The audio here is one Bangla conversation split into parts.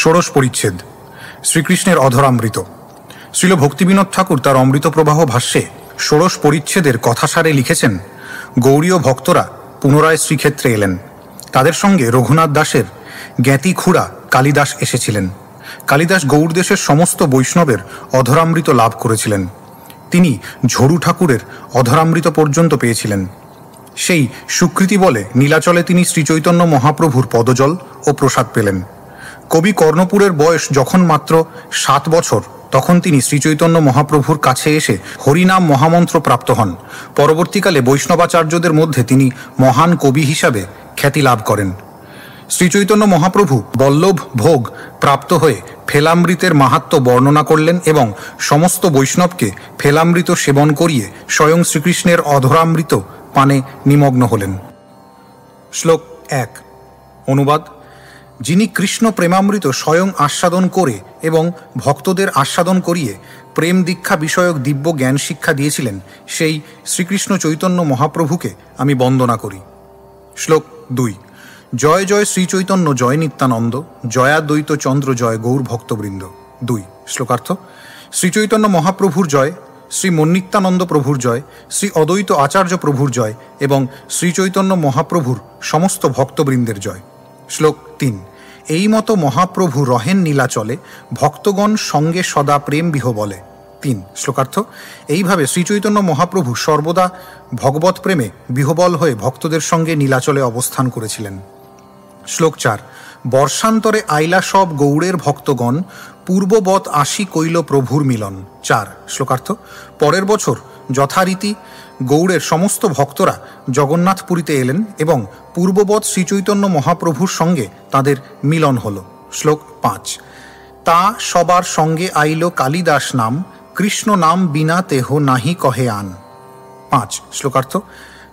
ষোড়শ পরিচ্ছেদ শ্রীকৃষ্ণের অধরামৃত। শ্রীল ভক্তিবিনোদ ঠাকুর তার অমৃত প্রবাহ ভাষ্যে ষোড়শ পরিচ্ছেদের কথাসারে লিখেছেন, গৌড়ীয় ভক্তরা পুনরায় শ্রীক্ষেত্রে এলেন। তাদের সঙ্গে রঘুনাথ দাসের জ্ঞাতি খুড়া কালিদাস এসেছিলেন। কালিদাস গৌড় দেশের সমস্ত বৈষ্ণবের অধরামৃত লাভ করেছিলেন। তিনি ঝরু ঠাকুরের অধরামৃত পর্যন্ত পেয়েছিলেন। সেই স্বীকৃতি বলে নীলাচলে তিনি শ্রীচৈতন্য মহাপ্রভুর পদজল ও প্রসাদ পেলেন। কবি কর্ণপুরের বয়স যখন মাত্র 7 বছর, তখন তিনি শ্রীচৈতন্য মহাপ্রভুর কাছে এসে হরিনাম মহামন্ত্র প্রাপ্ত হন। পরবর্তীকালে বৈষ্ণবাচার্যদের মধ্যে তিনি মহান কবি হিসাবে খ্যাতি লাভ করেন। শ্রীচৈতন্য মহাপ্রভু বল্লভ ভোগ প্রাপ্ত হয়ে ফেলামৃতের মাহাত্ম্য বর্ণনা করলেন এবং সমস্ত বৈষ্ণবকে ফেলামৃত সেবন করিয়ে স্বয়ং শ্রীকৃষ্ণের অধরামৃত পানে নিমগ্ন হলেন। শ্লোক 1। অনুবাদ: যিনি কৃষ্ণ প্রেমামৃত স্বয়ং আস্বাদন করে এবং ভক্তদের আস্বাদন করিয়ে প্রেম দীক্ষা বিষয়ক দিব্য জ্ঞান শিক্ষা দিয়েছিলেন, সেই শ্রীকৃষ্ণ চৈতন্য মহাপ্রভুকে আমি বন্দনা করি। শ্লোক 2। জয় জয় শ্রীচৈতন্য জয় নিত্যানন্দ, জয়াদ্বৈত চন্দ্র জয় গৌর ভক্তবৃন্দ। 2। শ্লোকার্থ: শ্রীচৈতন্য মহাপ্রভুর জয়, শ্রী মন্নিত্যানন্দ প্রভুর জয়, শ্রী অদ্বৈত আচার্য প্রভুর জয় এবং শ্রীচৈতন্য মহাপ্রভুর সমস্ত ভক্তবৃন্দের জয়। শ্লোক 3। এই মতো মহাপ্রভু রহেন নীলাচলে, ভক্তগণ সঙ্গে সদা প্রেম বিহ বলে। 3। শ্লোকার্থ: এইভাবে শ্রীচৈতন্য মহাপ্রভু সর্বদা ভগবত প্রেমে বিহবল হয়ে ভক্তদের সঙ্গে নীলাচলে অবস্থান করেছিলেন। শ্লোক 4। বর্ষান্তরে আইলা সব গৌড়ের ভক্তগণ, পূর্ববৎ আসি কইল প্রভুর মিলন। 4। শ্লোকার্থ: পরের বছর যথারীতি গৌড়ের সমস্ত ভক্তরা জগন্নাথপুরীতে এলেন এবং পূর্ববৎ শ্রীচৈতন্য মহাপ্রভুর সঙ্গে তাদের মিলন হল। শ্লোক 5। তা সবার সঙ্গে আইল কালিদাস নাম, কৃষ্ণ নাম বিনা তেহ নাহি কহে আন। 5। শ্লোকার্থ: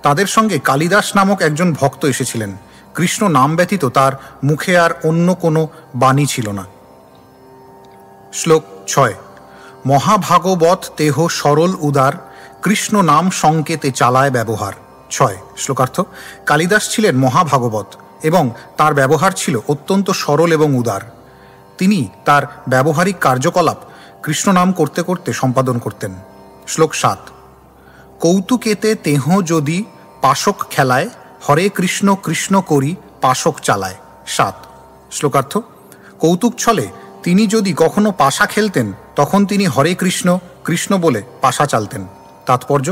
তাদের সঙ্গে কালিদাস নামক একজন ভক্ত এসেছিলেন। কৃষ্ণ নাম ব্যতীত তার মুখে আর অন্য কোনো বাণী ছিল না। শ্লোক 6। মহাভাগবত তেহ সরল উদার, কৃষ্ণ নাম সংকেতে চালায় ব্যবহার। 6। শ্লোকার্থ: কালিদাস ছিলেন মহাভাগবত এবং তার ব্যবহার ছিল অত্যন্ত সরল এবং উদার। তিনি তার ব্যবহারিক কার্যকলাপ কৃষ্ণ নাম করতে করতে সম্পাদন করতেন। শ্লোক 7। কৌতুকেতে তেহ যদি পাশক খেলায়, হরে কৃষ্ণ কৃষ্ণ করি পাশক চালায়। 7। শ্লোকার্থ: কৌতুক ছলে তিনি যদি কখনো পাশা খেলতেন, তখন তিনি হরে কৃষ্ণ কৃষ্ণ বলে পাশা চালতেন। তাৎপর্য: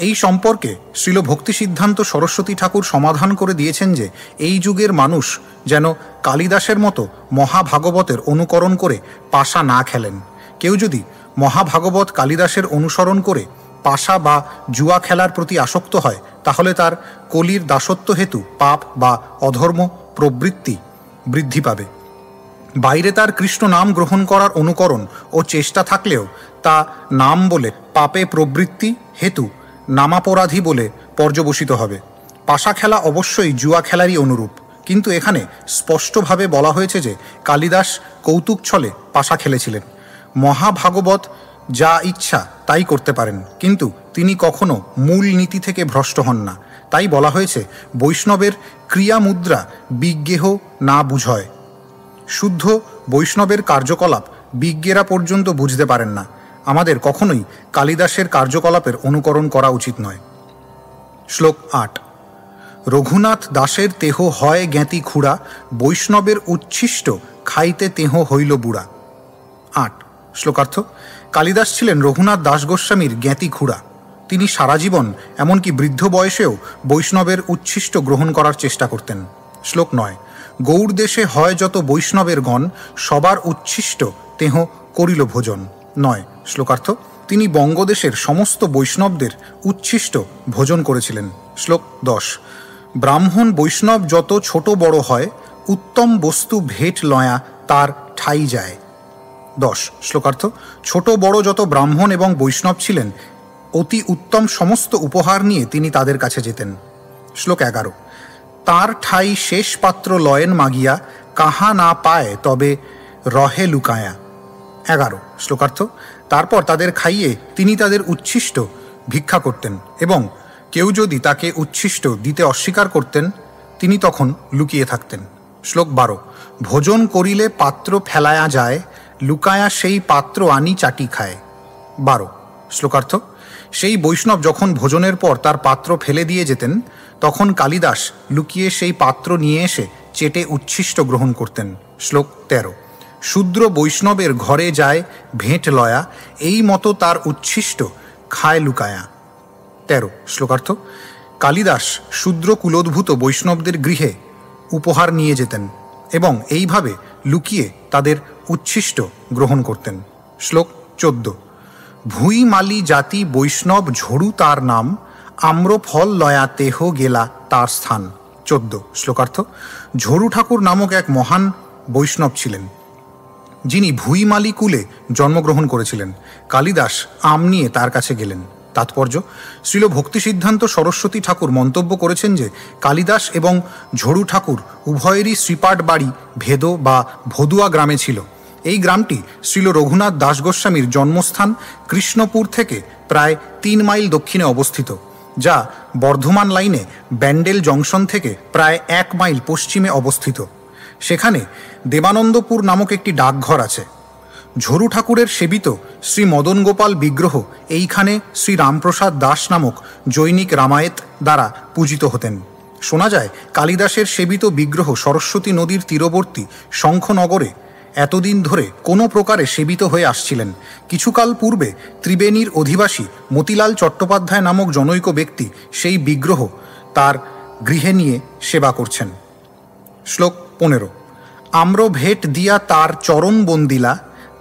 এই সম্পর্কে শ্রীল ভক্তি সিদ্ধান্ত সরস্বতী ঠাকুর সমাধান করে দিয়েছেন যে এই যুগের মানুষ যেন কালিদাসের মতো মহাভাগবতের অনুকরণ করে পাশা না খেলেন। কেউ যদি মহাভাগবত কালিদাসের অনুসরণ করে পাশা বা জুয়া খেলার প্রতি আসক্ত হয়, তাহলে তার কলির দাসত্ব হেতু পাপ বা অধর্ম প্রবৃত্তি বৃদ্ধি পাবে। বাইরে তার কৃষ্ণ নাম গ্রহণ করার অনুকরণ ও চেষ্টা থাকলেও তা নাম বলে পাপে প্রবৃত্তি হেতু নামাপরাধী বলে পর্যবসিত হবে। পাশা খেলা অবশ্যই জুয়া খেলারই অনুরূপ, কিন্তু এখানে স্পষ্টভাবে বলা হয়েছে যে কালিদাস কৌতুক ছলে পাশা খেলেছিলেন। মহাভাগবত যা ইচ্ছা তাই করতে পারেন, কিন্তু তিনি কখনো মূল নীতি থেকে ভ্রষ্ট হন না। তাই বলা হয়েছে, বৈষ্ণবের ক্রিয়া মুদ্রা বিজ্ঞেহ না বুঝয়। শুদ্ধ বৈষ্ণবের কার্যকলাপ বিজ্ঞেরা পর্যন্ত বুঝতে পারেন না। আমাদের কখনোই কালিদাসের কার্যকলাপের অনুকরণ করা উচিত নয়। শ্লোক 8। রঘুনাথ দাসের তেহ হয় জ্ঞাতি খুড়া, বৈষ্ণবের উচ্ছিষ্ট খাইতে তেহ হইল বুড়া। 8। শ্লোকার্থ: কালিদাস ছিলেন রঘুনাথ দাস গোস্বামীর জ্ঞাতি খুড়া। তিনি সারা জীবন এমনকি বৃদ্ধ বয়সেও বৈষ্ণবের উচ্ছিষ্ট গ্রহণ করার চেষ্টা করতেন। শ্লোক 9। গৌড় দেশে হয় যত বৈষ্ণবের গণ, সবার উচ্ছিষ্ট তেহ করিল ভোজন। 9। শ্লোকার্থ: তিনি বঙ্গদেশের সমস্ত বৈষ্ণবদের উচ্ছিষ্ট ভোজন করেছিলেন। শ্লোক 10। ব্রাহ্মণ বৈষ্ণব যত ছোট বড় হয়, উত্তম বস্তু ভেট লয়া তার ঠাই যায়। 10। শ্লোকার্থ: ছোট বড় যত ব্রাহ্মণ এবং বৈষ্ণব ছিলেন, অতি উত্তম সমস্ত উপহার নিয়ে তিনি তাদের কাছে যেতেন। শ্লোক 11। তার ঠাই শেষ পাত্র লয়েন মাগিয়া, কাহা না পায় তবে রহে লুকায়া। 11। শ্লোকার্থ: তারপর তাদের খাইয়ে তিনি তাদের উচ্ছিষ্ট ভিক্ষা করতেন এবং কেউ যদি তাকে উচ্ছিষ্ট দিতে অস্বীকার করতেন, তিনি তখন লুকিয়ে থাকতেন। শ্লোক 12। ভোজন করিলে পাত্র ফেলায়া যায়, লুকায়া সেই পাত্র আনি চাটি খায়। 12। শ্লোকার্থ। সেই বৈষ্ণব যখন ভোজনের পর তার পাত্র ফেলে দিয়ে যেতেন, তখন কালিদাস লুকিয়ে সেই পাত্র নিয়ে এসে চেটে উচ্ছিষ্ট গ্রহণ করতেন। শ্লোক 13। শূদ্র বৈষ্ণবের ঘরে যায় ভেঁট লয়া, এই মতো তার উচ্ছিষ্ট খায় লুকায়া। 13। শ্লোকার্থ। কালিদাস শূদ্র কুলোদ্ভূত বৈষ্ণবদের গৃহে উপহার নিয়ে যেতেন এবং এইভাবে লুকিয়ে তাদের উচ্ছিষ্ট গ্রহণ করতেন। শ্লোক 14। ভুই মালি জাতি বৈষ্ণব ঝড়ু তার নাম, আম্র ফল লয়া তেহ গেলা তার স্থান। 14। শ্লোকার্থ। ঝড়ু ঠাকুর নামক এক মহান বৈষ্ণব ছিলেন, যিনি ভুইমালি কুলে জন্মগ্রহণ করেছিলেন। কালিদাস আম নিয়ে তার কাছে গেলেন। তাৎপর্য: শ্রীল ভক্তি সিদ্ধান্ত সরস্বতী ঠাকুর মন্তব্য করেছেন যে কালিদাস এবং ঝড়ু ঠাকুর উভয়েরই শ্রীপাঠ বাড়ি ভেদ বা ভদুয়া গ্রামে ছিল। এই গ্রামটি শ্রীল রঘুনাথ দাস গোস্বামীর জন্মস্থান কৃষ্ণপুর থেকে প্রায় 3 মাইল দক্ষিণে অবস্থিত, যা বর্ধমান লাইনে ব্যান্ডেল জংশন থেকে প্রায় 1 মাইল পশ্চিমে অবস্থিত। সেখানে দেবানন্দপুর নামক একটি ডাকঘর আছে। ঝড়ু ঠাকুরের সেবিত শ্রী মদন গোপাল বিগ্রহ এইখানে শ্রী রামপ্রসাদ দাস নামক জৈনিক রামায়েত দ্বারা পূজিত হতেন। শোনা যায় কালিদাসের সেবিত বিগ্রহ সরস্বতী নদীর তীরবর্তী শঙ্খনগরে এতদিন ধরে কোনো প্রকারে সেবিত হয়ে আসছিলেন। কিছুকাল পূর্বে ত্রিবেণীর অধিবাসী মতিলাল চট্টোপাধ্যায় নামক জনৈক ব্যক্তি সেই বিগ্রহ তার গৃহে নিয়ে সেবা করছেন। শ্লোক 15। আম্র ভেট দিয়া তার চরণ বন্দিলা,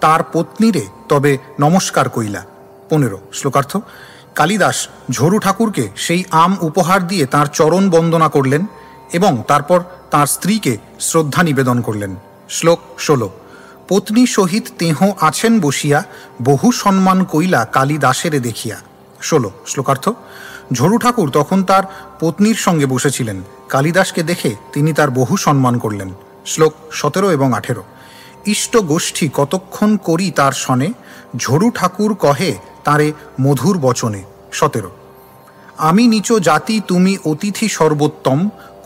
তার পত্নীরে তবে নমস্কার কইলা। 15। শ্লোকার্থ। কালিদাস ঝড়ু ঠাকুরকে সেই আম উপহার দিয়ে তার চরণ বন্দনা করলেন এবং তারপর তার স্ত্রীকে শ্রদ্ধা নিবেদন করলেন। শ্লোক 16। পত্নী সহিত তেহ আছেন বসিয়া, বহু সম্মান কইলা কালিদাসেরে দেখিয়া। 16। শ্লোকার্থ। ঝড়ু ঠাকুর তখন তার পত্নীর সঙ্গে বসেছিলেন। কালিদাসকে দেখে তিনি তার বহু সম্মান করলেন। শ্লোক 17 এবং 18। ইষ্ট গোষ্ঠী কতক্ষণ করি তার সনে, ঝড়ু ঠাকুর কহে তারে মধুর বচনে। 17। আমি নিচ জাতি তুমি অতিথি সর্বোত্তম,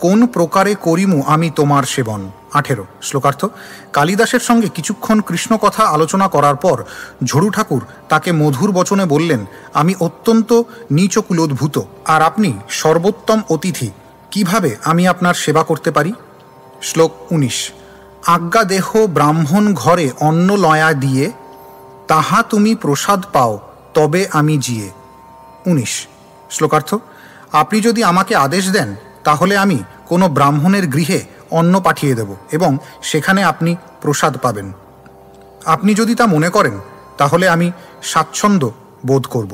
কোন প্রকারে করিমু আমি তোমার সেবন। 18। শ্লোকার্থ। কালিদাসের সঙ্গে কিছুক্ষণ কৃষ্ণ কথা আলোচনা করার পর ঝড়ু ঠাকুর তাকে মধুর বচনে বললেন, আমি অত্যন্ত নীচ কুলোদ্ভূত, আর আপনি সর্বোত্তম অতিথি, কিভাবে আমি আপনার সেবা করতে পারি? শ্লোক 19। আজ্ঞা দেহ ব্রাহ্মণ ঘরে অন্ন লয়া দিয়ে, তাহা তুমি প্রসাদ পাও তবে আমি জিয়ে। 19। শ্লোকার্থ। আপনি যদি আমাকে আদেশ দেন তাহলে আমি কোনো ব্রাহ্মণের গৃহে অন্ন পাঠিয়ে দেব এবং সেখানে আপনি প্রসাদ পাবেন। আপনি যদি তা মনে করেন তাহলে আমি স্বাচ্ছন্দ্য বোধ করব।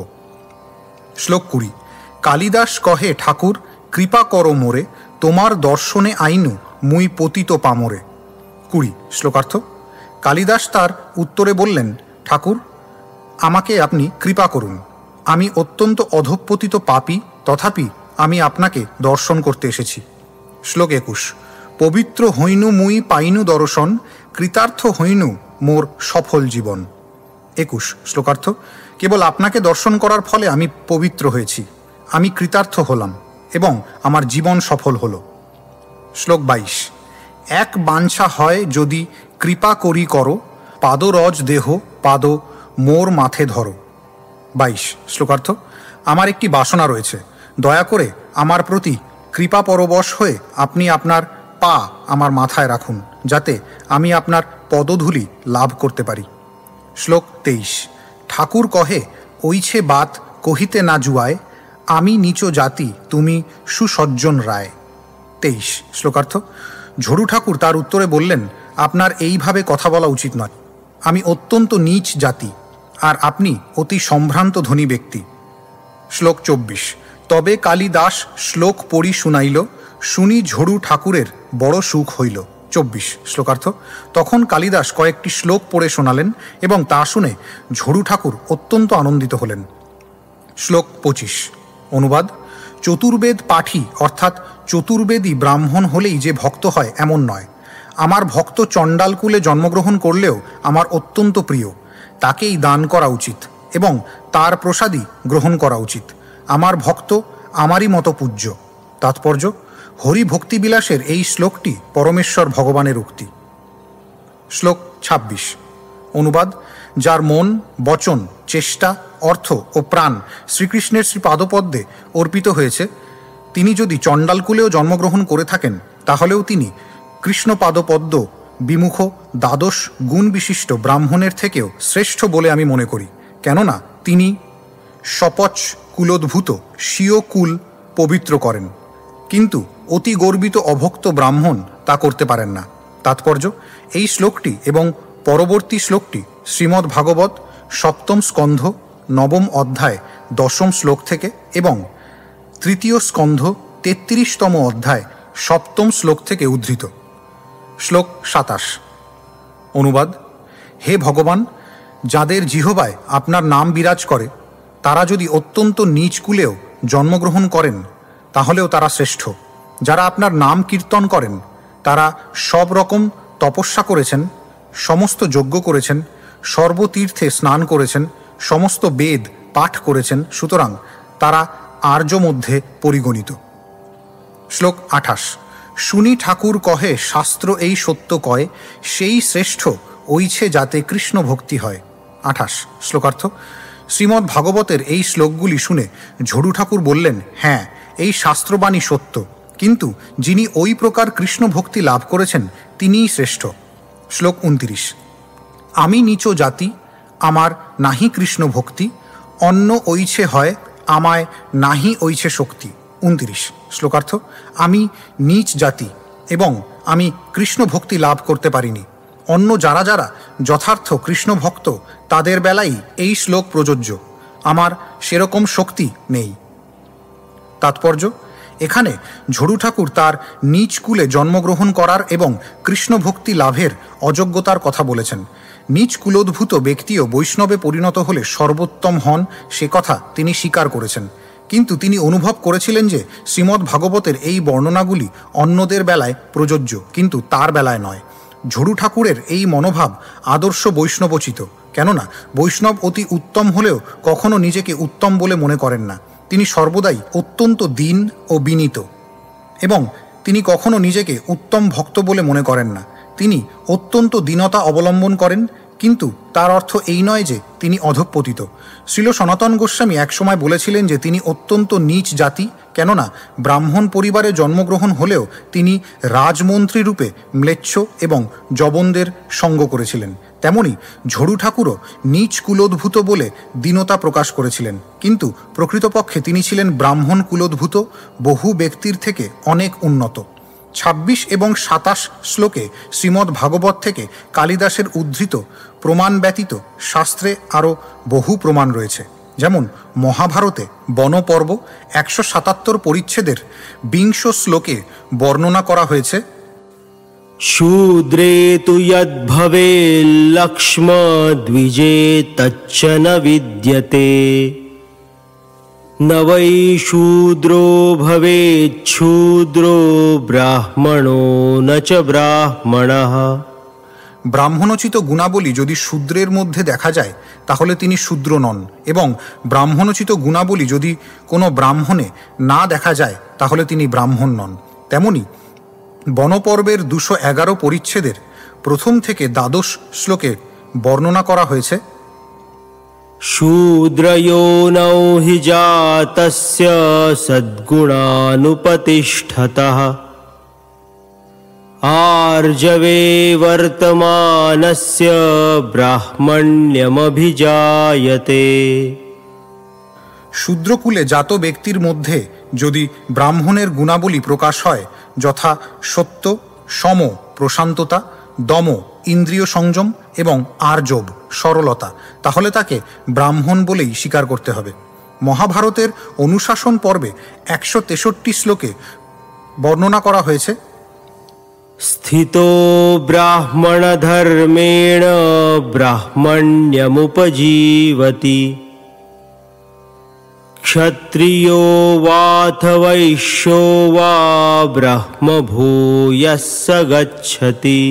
শ্লোক 20। কালিদাস কহে ঠাকুর কৃপা করো মোরে, তোমার দর্শনে আইনু মুই পতিত পামরে। 20। শ্লোকার্থ। কালিদাস তার উত্তরে বললেন, ঠাকুর আমাকে আপনি কৃপা করুন, আমি অত্যন্ত অধঃপতিত পাপী, তথাপি আমি আপনাকে দর্শন করতে এসেছি। শ্লোক 21। পবিত্র হইনু মুই পাইনু দর্শন, কৃতার্থ হইনু মোর সফল জীবন। 21। শ্লোকার্থ। কেবল আপনাকে দর্শন করার ফলে আমি পবিত্র হয়েছি, আমি কৃতার্থ হলাম এবং আমার জীবন সফল হল। শ্লোক 22। এক বাঞ্ছা হয় যদি কৃপা করি করো, পাদরজ দেহ পাদ মোর মাথে ধরো। 22। শ্লোকার্থ। আমার একটি বাসনা রয়েছে, দয়া করে আমার প্রতি কৃপা পরবশ হয়ে আপনি আপনার পা আমার মাথায় রাখুন, যাতে আমি আপনার পদধূলি লাভ করতে পারি। শ্লোক 23। ঠাকুর কহে ওইছে বাত কহিতে না জুয়ায়, আমি নীচ জাতি তুমি সুসজ্জন রায়। 23। শ্লোকার্থ। ঝড়ু ঠাকুর তার উত্তরে বললেন, আপনার এইভাবে কথা বলা উচিত নয়, আমি অত্যন্ত নীচ জাতি আর আপনি অতি সম্ভ্রান্ত ধনী ব্যক্তি। শ্লোক 24। তবে কালিদাস শ্লোক পড়ি শুনাইল, শুনি ঝড়ু ঠাকুরের বড় সুখ হইল। 24। শ্লোকার্থ। তখন কালিদাস কয়েকটি শ্লোক পড়ে শোনালেন এবং তা শুনে ঝড়ু ঠাকুর অত্যন্ত আনন্দিত হলেন। শ্লোক 25। অনুবাদ। চতুর্বেদ পাঠী অর্থাৎ চতুর্বেদী ব্রাহ্মণ হলেই যে ভক্ত হয় এমন নয়। আমার ভক্ত চণ্ডালকুলে জন্মগ্রহণ করলেও আমার অত্যন্ত প্রিয়, তাকেই দান করা উচিত এবং তার প্রসাদই গ্রহণ করা উচিত। আমার ভক্ত আমারই মতো পূজ্য। তাৎপর্য, হরি ভক্তিবিলাসের এই শ্লোকটি পরমেশ্বর ভগবানের উক্তি। শ্লোক ২৬। অনুবাদ: যার মন, বচন, চেষ্টা, অর্থ ও প্রাণ শ্রীকৃষ্ণের শ্রীপাদপদ্মে অর্পিত হয়েছে, তিনি যদি চণ্ডালকুলেও জন্মগ্রহণ করে থাকেন তাহলেও তিনি কৃষ্ণপাদপদ্ম বিমুখ দ্বাদশ গুণ বিশিষ্ট ব্রাহ্মণের থেকেও শ্রেষ্ঠ বলে আমি মনে করি। কেননা তিনি শপচ কুলোদ্ভূত স্বীয় কুল পবিত্র করেন, কিন্তু অতি গর্বিত অভক্ত ব্রাহ্মণ তা করতে পারেন না। তাৎপর্য: এই শ্লোকটি এবং পরবর্তী শ্লোকটি শ্রীমদ্ ভাগবত সপ্তম স্কন্ধ নবম অধ্যায় ১০ম শ্লোক থেকে এবং তৃতীয় স্কন্ধ ৩৩তম অধ্যায় ৭ম শ্লোক থেকে উদ্ধৃত। শ্লোক ২৭। অনুবাদ: হে ভগবান, যাদের জিহ্বায় আপনার নাম বিরাজ করে তারা যদি অত্যন্ত নীচ কুলেও জন্মগ্রহণ করেন তাহলেও তারা শ্রেষ্ঠ। যারা আপনার নাম কীর্তন করেন তারা সব রকম তপস্যা করেছেন, সমস্ত যজ্ঞ করেছেন, সর্বতীর্থে স্নান করেছেন, সমস্ত বেদ পাঠ করেছেন, সুতরাং তারা আর্য মধ্যে পরিগণিত। শ্লোক ২৮। শুনি ঠাকুর কহে শাস্ত্র এই সত্য কয়, সেই শ্রেষ্ঠ ওইছে যাতে কৃষ্ণ ভক্তি হয়। ২৮। শ্লোকার্থ: শ্রীমদ্ ভাগবতের এই শ্লোকগুলি শুনে ঝড়ু ঠাকুর বললেন, হ্যাঁ, এই শাস্ত্রবাণী সত্য, কিন্তু যিনি ওই প্রকার কৃষ্ণ ভক্তি লাভ করেছেন তিনিই শ্রেষ্ঠ। শ্লোক ২৯। আমি নীচ জাতি, আমার নাহি কৃষ্ণ ভক্তি, অন্য ওইছে হয় আমায় নাহি ওইছে শক্তি। ২৯। শ্লোকার্থ: আমি নীচ জাতি এবং আমি কৃষ্ণ ভক্তি লাভ করতে পারিনি। অন্য যারা যারা যথার্থ কৃষ্ণ ভক্ত তাদের বেলাই এই শ্লোক প্রযোজ্য। আমার সেরকম শক্তি নেই। তাৎপর্য: এখানে ঝড়ু ঠাকুর তার নিজ কুলে জন্মগ্রহণ করার এবং কৃষ্ণ ভক্তি লাভের অযোগ্যতার কথা বলেছেন। নিজ কুলোদ্ভূত ব্যক্তিও বৈষ্ণবে পরিণত হলে সর্বোত্তম হন, সে কথা তিনি স্বীকার করেছেন, কিন্তু তিনি অনুভব করেছিলেন যে শ্রীমদ্ ভাগবতের এই বর্ণনাগুলি অন্যদের বেলায় প্রযোজ্য, কিন্তু তার বেলায় নয়। ঝড়ু ঠাকুরের এই মনোভাব আদর্শ বৈষ্ণবোচিত, কেননা বৈষ্ণব অতি উত্তম হলেও কখনো নিজেকে উত্তম বলে মনে করেন না। তিনি সর্বদাই অত্যন্ত দীন ও বিনীত, এবং তিনি কখনো নিজেকে উত্তম ভক্ত বলে মনে করেন না। তিনি অত্যন্ত দীনতা অবলম্বন করেন, কিন্তু তার অর্থ এই নয় যে তিনি অধঃপতিত। শ্রীল সনাতন গোস্বামী একসময় বলেছিলেন যে তিনি অত্যন্ত নীচ জাতি, কেননা ব্রাহ্মণ পরিবারে জন্মগ্রহণ হলেও তিনি রাজমন্ত্রী রূপে ম্লেচ্ছ এবং জবনদের সঙ্গ করেছিলেন। তেমনি ঝড়ু ঠাকুরও নীচ কুলোদ্ভূত বলে দীনতা প্রকাশ করেছিলেন, কিন্তু প্রকৃতপক্ষে তিনি ছিলেন ব্রাহ্মণ কুলোদ্ভূত, বহু ব্যক্তির থেকে অনেক উন্নত। ২৬ এবং ২৭ শ্লোকে শ্রীমদ্ ভাগবত থেকে কালিদাসের উদ্ধৃত প্রমাণ ব্যতীত শাস্ত্রে আরও বহু প্রমাণ রয়েছে। যেমন মহাভারতে বনপর্ব ১৭৭ পরিচ্ছেদের ২০ শ্লোকে বর্ণনা করা হয়েছে, শূদ্রে তু যদ্ভবে লক্ষ্ম দ্বিজে তচ্চ ন বিদ্যতে, ন বৈ শূদ্রো ভবেচ্ছূদ্রো ব্রাহ্মণো ন চ ব্রাহ্মণঃ। ব্রাহ্মণোচিত গুণাবলী যদি শূদ্রের মধ্যে দেখা যায় তাহলে তিনি শূদ্র নন, এবং ব্রাহ্মণোচিত গুণাবলী যদি কোনো ব্রাহ্মণে না দেখা যায় তাহলে তিনি ব্রাহ্মণ নন। তেমনি বনপর্বের ২১১ পরিচ্ছেদের প্রথম থেকে দ্বাদশ শ্লোকে বর্ণনা করা হয়েছে, শূদ্রয়োনৌ হি জাতস্য সদ্গুণানুপতিষ্ঠতঃ, আর্জবে বর্তমানস্য ব্রাহ্মণ্যমভিজায়তে। শূদ্রকুলে জাত ব্যক্তির মধ্যে যদি ব্রাহ্মণের গুণাবলী প্রকাশ হয়, যথা সত্য, সম প্রশান্ততা, দম ইন্দ্রিয় সংযম এবং আর্জব সরলতা, তাহলে তাকে ব্রাহ্মণ বলেই স্বীকার করতে হবে। মহাভারতের অনুশাসন পর্বে ১৬৩ শ্লোকে বর্ণনা করা হয়েছে, স্থিতো ব্রাহ্মণ ধর্মেণ ব্রাহ্মণ্যমুপজীবতি, ক্ষত্রিয়ো বাথ বৈশ্যো বা ব্রহ্মভূয়ঃ স গচ্ছতি,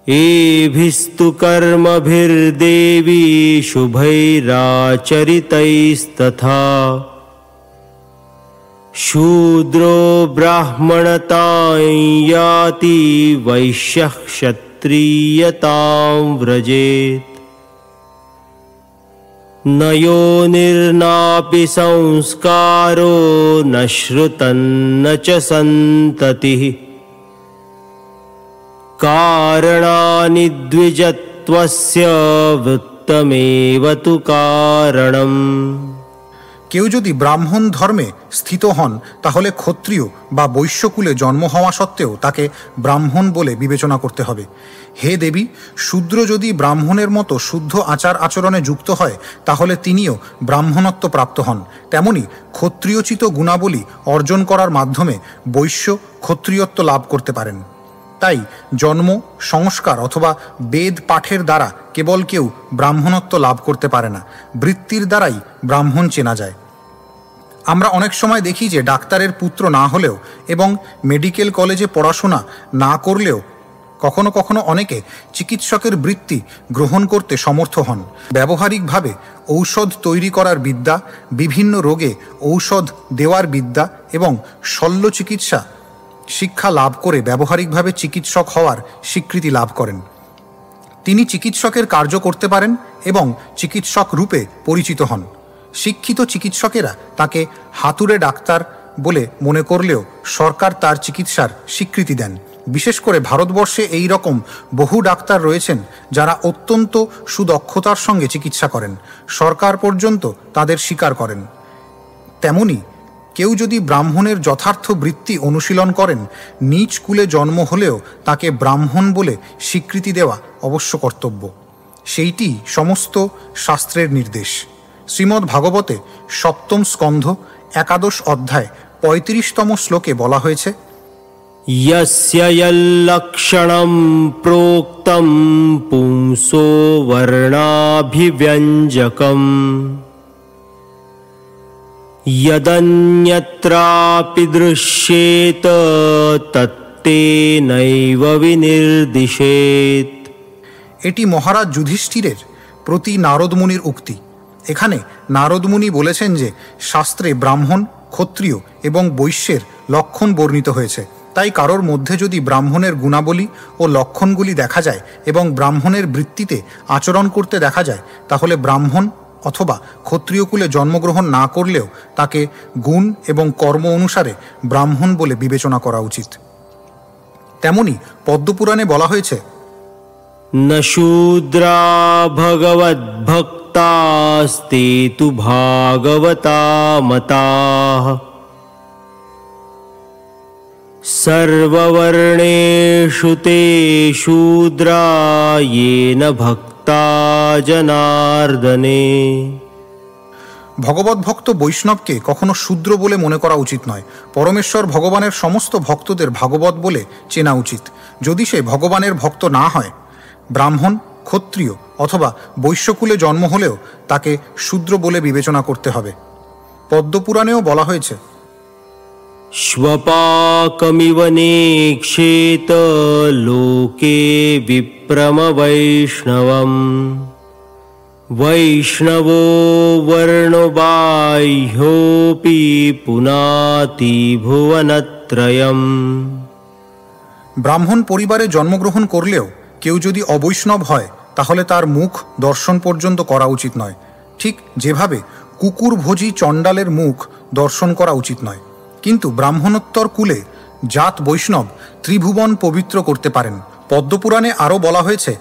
এভিস্তু কর্মভির্দেবী শুভৈরাচরিতৈস্তথা, शूद्रो ब्राह्मणतां याति वैश्यः क्षत्रियतां व्रजेत् न योनिर्नापि संस्कारो न श्रुतन्न च सन्ततिः कारणानि द्विजत्वस्य वृत्तमेव तु कारणम्। কেউ যদি ব্রাহ্মণ ধর্মে স্থিত হন তাহলে ক্ষত্রিয় বা বৈশ্যকুলে জন্ম হওয়া সত্ত্বেও তাকে ব্রাহ্মণ বলে বিবেচনা করতে হবে। হে দেবী, শূদ্র যদি ব্রাহ্মণের মতো শুদ্ধ আচার আচরণে যুক্ত হয় তাহলে তিনিও ব্রাহ্মণত্ব প্রাপ্ত হন। তেমনি ক্ষত্রিয়োচিত গুণাবলী অর্জন করার মাধ্যমে বৈশ্য ক্ষত্রিয়ত্ব লাভ করতে পারেন। তাই জন্ম, সংস্কার অথবা বেদ পাঠের দ্বারা কেবল কেউ ব্রাহ্মণত্ব লাভ করতে পারে না, বৃত্তির দ্বারাই ব্রাহ্মণ চেনা যায়। আমরা অনেক সময় দেখি যে ডাক্তারের পুত্র না হলেও এবং মেডিকেল কলেজে পড়াশোনা না করলেও কখনো কখনো অনেকে চিকিৎসকের বৃত্তি গ্রহণ করতে সমর্থ হন। ব্যবহারিকভাবে ঔষধ তৈরি করার বিদ্যা, বিভিন্ন রোগে ঔষধ দেওয়ার বিদ্যা এবং শল্য চিকিৎসা শিক্ষা লাভ করে ব্যবহারিকভাবে চিকিৎসক হওয়ার স্বীকৃতি লাভ করেন। তিনি চিকিৎসকের কার্য করতে পারেন এবং চিকিৎসক রূপে পরিচিত হন। শিক্ষিত চিকিৎসকেরা তাকে হাতুড়ে ডাক্তার বলে মনে করলেও সরকার তার চিকিৎসার স্বীকৃতি দেন। বিশেষ করে ভারতবর্ষে এই রকম বহু ডাক্তার রয়েছেন যারা অত্যন্ত সুদক্ষতার সঙ্গে চিকিৎসা করেন, সরকার পর্যন্ত তাদের স্বীকার করেন। তেমনি কেউ যদি ব্রাহ্মণের যথার্থ বৃত্তি অনুশীলন করেন, নিজ কুলে জন্ম হলেও তাকে ব্রাহ্মণ বলে স্বীকৃতি দেওয়া অবশ্য কর্তব্য। সেইটি সমস্ত শাস্ত্রের নির্দেশ। শ্রীমদ্ ভাগবতে ৭ম স্কন্ধ ১১ অধ্যায় ৩৫তম শ্লোকে বলা হয়েছে, यस्य यल्लक्षणं प्रोक्तं पुंसो वर्णाभिव्यञ्जकम् यदन्यत्रापि दृश्येत तत्तेनैव विनिर्दिशेत्। এটি মহারাজ যুধিষ্ঠিরের প্রতি নারদমুনির উক্তি। এখানে নারদমুনি বলেছেন যে শাস্ত্রে ব্রাহ্মণ, ক্ষত্রিয় এবং বৈশ্যের লক্ষণ বর্ণিত হয়েছে। তাই কারোর মধ্যে যদি ব্রাহ্মণের গুণাবলী ও লক্ষণগুলি দেখা যায় এবং ব্রাহ্মণের বৃত্তিতে আচরণ করতে দেখা যায় তাহলে ব্রাহ্মণ অথবা ক্ষত্রিয়কুলে জন্মগ্রহণ না করলেও তাকে গুণ এবং কর্ম অনুসারে ব্রাহ্মণ বলে বিবেচনা করা উচিত। তেমনি পদ্মপুরাণে বলা হয়েছে, न शूद्रा भगवद्भक्तास्ते तु भागवता मताः सर्ववर्णेषु ते शूद्रा येन भक्ता जनार्दने। ভগবত ভক্ত বৈষ্ণবকে কখনো শূদ্র বলে মনে করা উচিত নয়। পরমেশ্বর ভগবানের সমস্ত ভক্তদের ভাগবত বলে চেনা উচিত। যদি সে ভগবানের ভক্ত না হয়, ব্রাহ্মণ, ক্ষত্রিয় অথবা বৈশ্যকুলে জন্ম হলেও তাকে শূদ্র বলে বিবেচনা করতে হবে। পদ্মপুরাণেও বলা হয়েছে, श्वपाकमिव नेक्षेत लोके विप्रम वैष्णवम् वैष्णवो वर्णो बाह्योऽपि पुनाति भुवनत्रयम्। ব্রাহ্মণ পরিবারে জন্মগ্রহণ করলেও কেউ যদি অবৈষ্ণব হয় তাহলে তার মুখ দর্শন পর্যন্ত করা উচিত নয়। ঠিক যেভাবে কুকুরভোজী চণ্ডালের মুখ দর্শন করা উচিত নয়। কিন্তু ব্রাহ্মণোত্তর কুলে জাত বৈষ্ণব ত্রিভুবন পবিত্র করতে পারেন। পদ্মপুরাণে আরও বলা হয়েছে,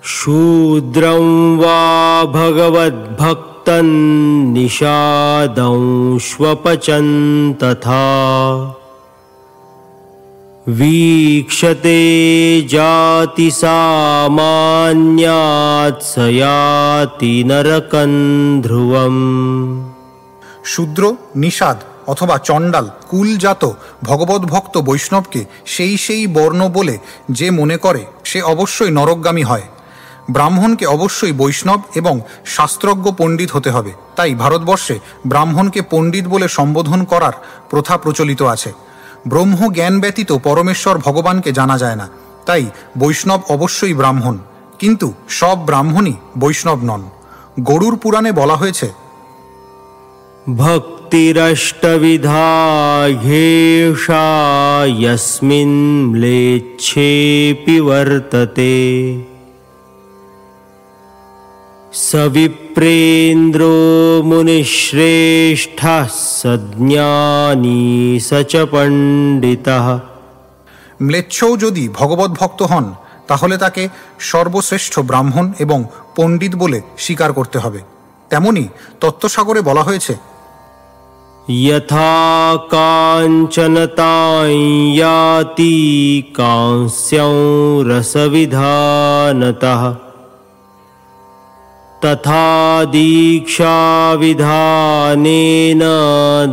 शूद्रं वा भगवद्भक्तं निषादं श्वपचं तथा वीक्षते जाति सामान्यात् स याति नरकं ध्रुवम्। শূদ্র, নিষাদ অথবা চণ্ডাল কুলজাত ভগবত ভক্ত বৈষ্ণবকে সেই বর্ণ বলে যে মনে করে সে অবশ্যই নরকগামী হয়। ব্রাহ্মণকে অবশ্যই বৈষ্ণব এবং শাস্ত্রজ্ঞ পণ্ডিত হতে হবে। তাই ভারতবর্ষে ব্রাহ্মণকে পণ্ডিত বলে সম্বোধন করার প্রথা প্রচলিত আছে। ব্রহ্ম জ্ঞান ব্যতীত পরমেশ্বর ভগবানকে জানা যায় না। তাই বৈষ্ণব অবশ্যই ব্রাহ্মণ, কিন্তু সব ব্রাহ্মণই বৈষ্ণব নন। গরুড় পুরাণে বলা হয়েছে, भक्तिरष्टविधा ह्येषा यस्मिन् म्लेच्छेऽपि वर्तते स विप्रेन्द्रो मुनिश्रेष्ठः सज्ञानी स च पण्डितः। ম্লেচ্ছও যদি ভগবত ভক্ত হন তাহলে তাকে সর্বশ্রেষ্ঠ ব্রাহ্মণ এবং পণ্ডিত বলে স্বীকার করতে হবে। তেমনি তত্ত্বসাগরে বলা হয়েছে, यथा काञ्चनतां याति कांस्यं रसविधानतः तथा दीक्षाविधानेन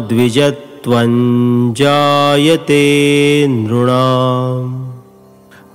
द्विजत्वं जायते नृणाम्।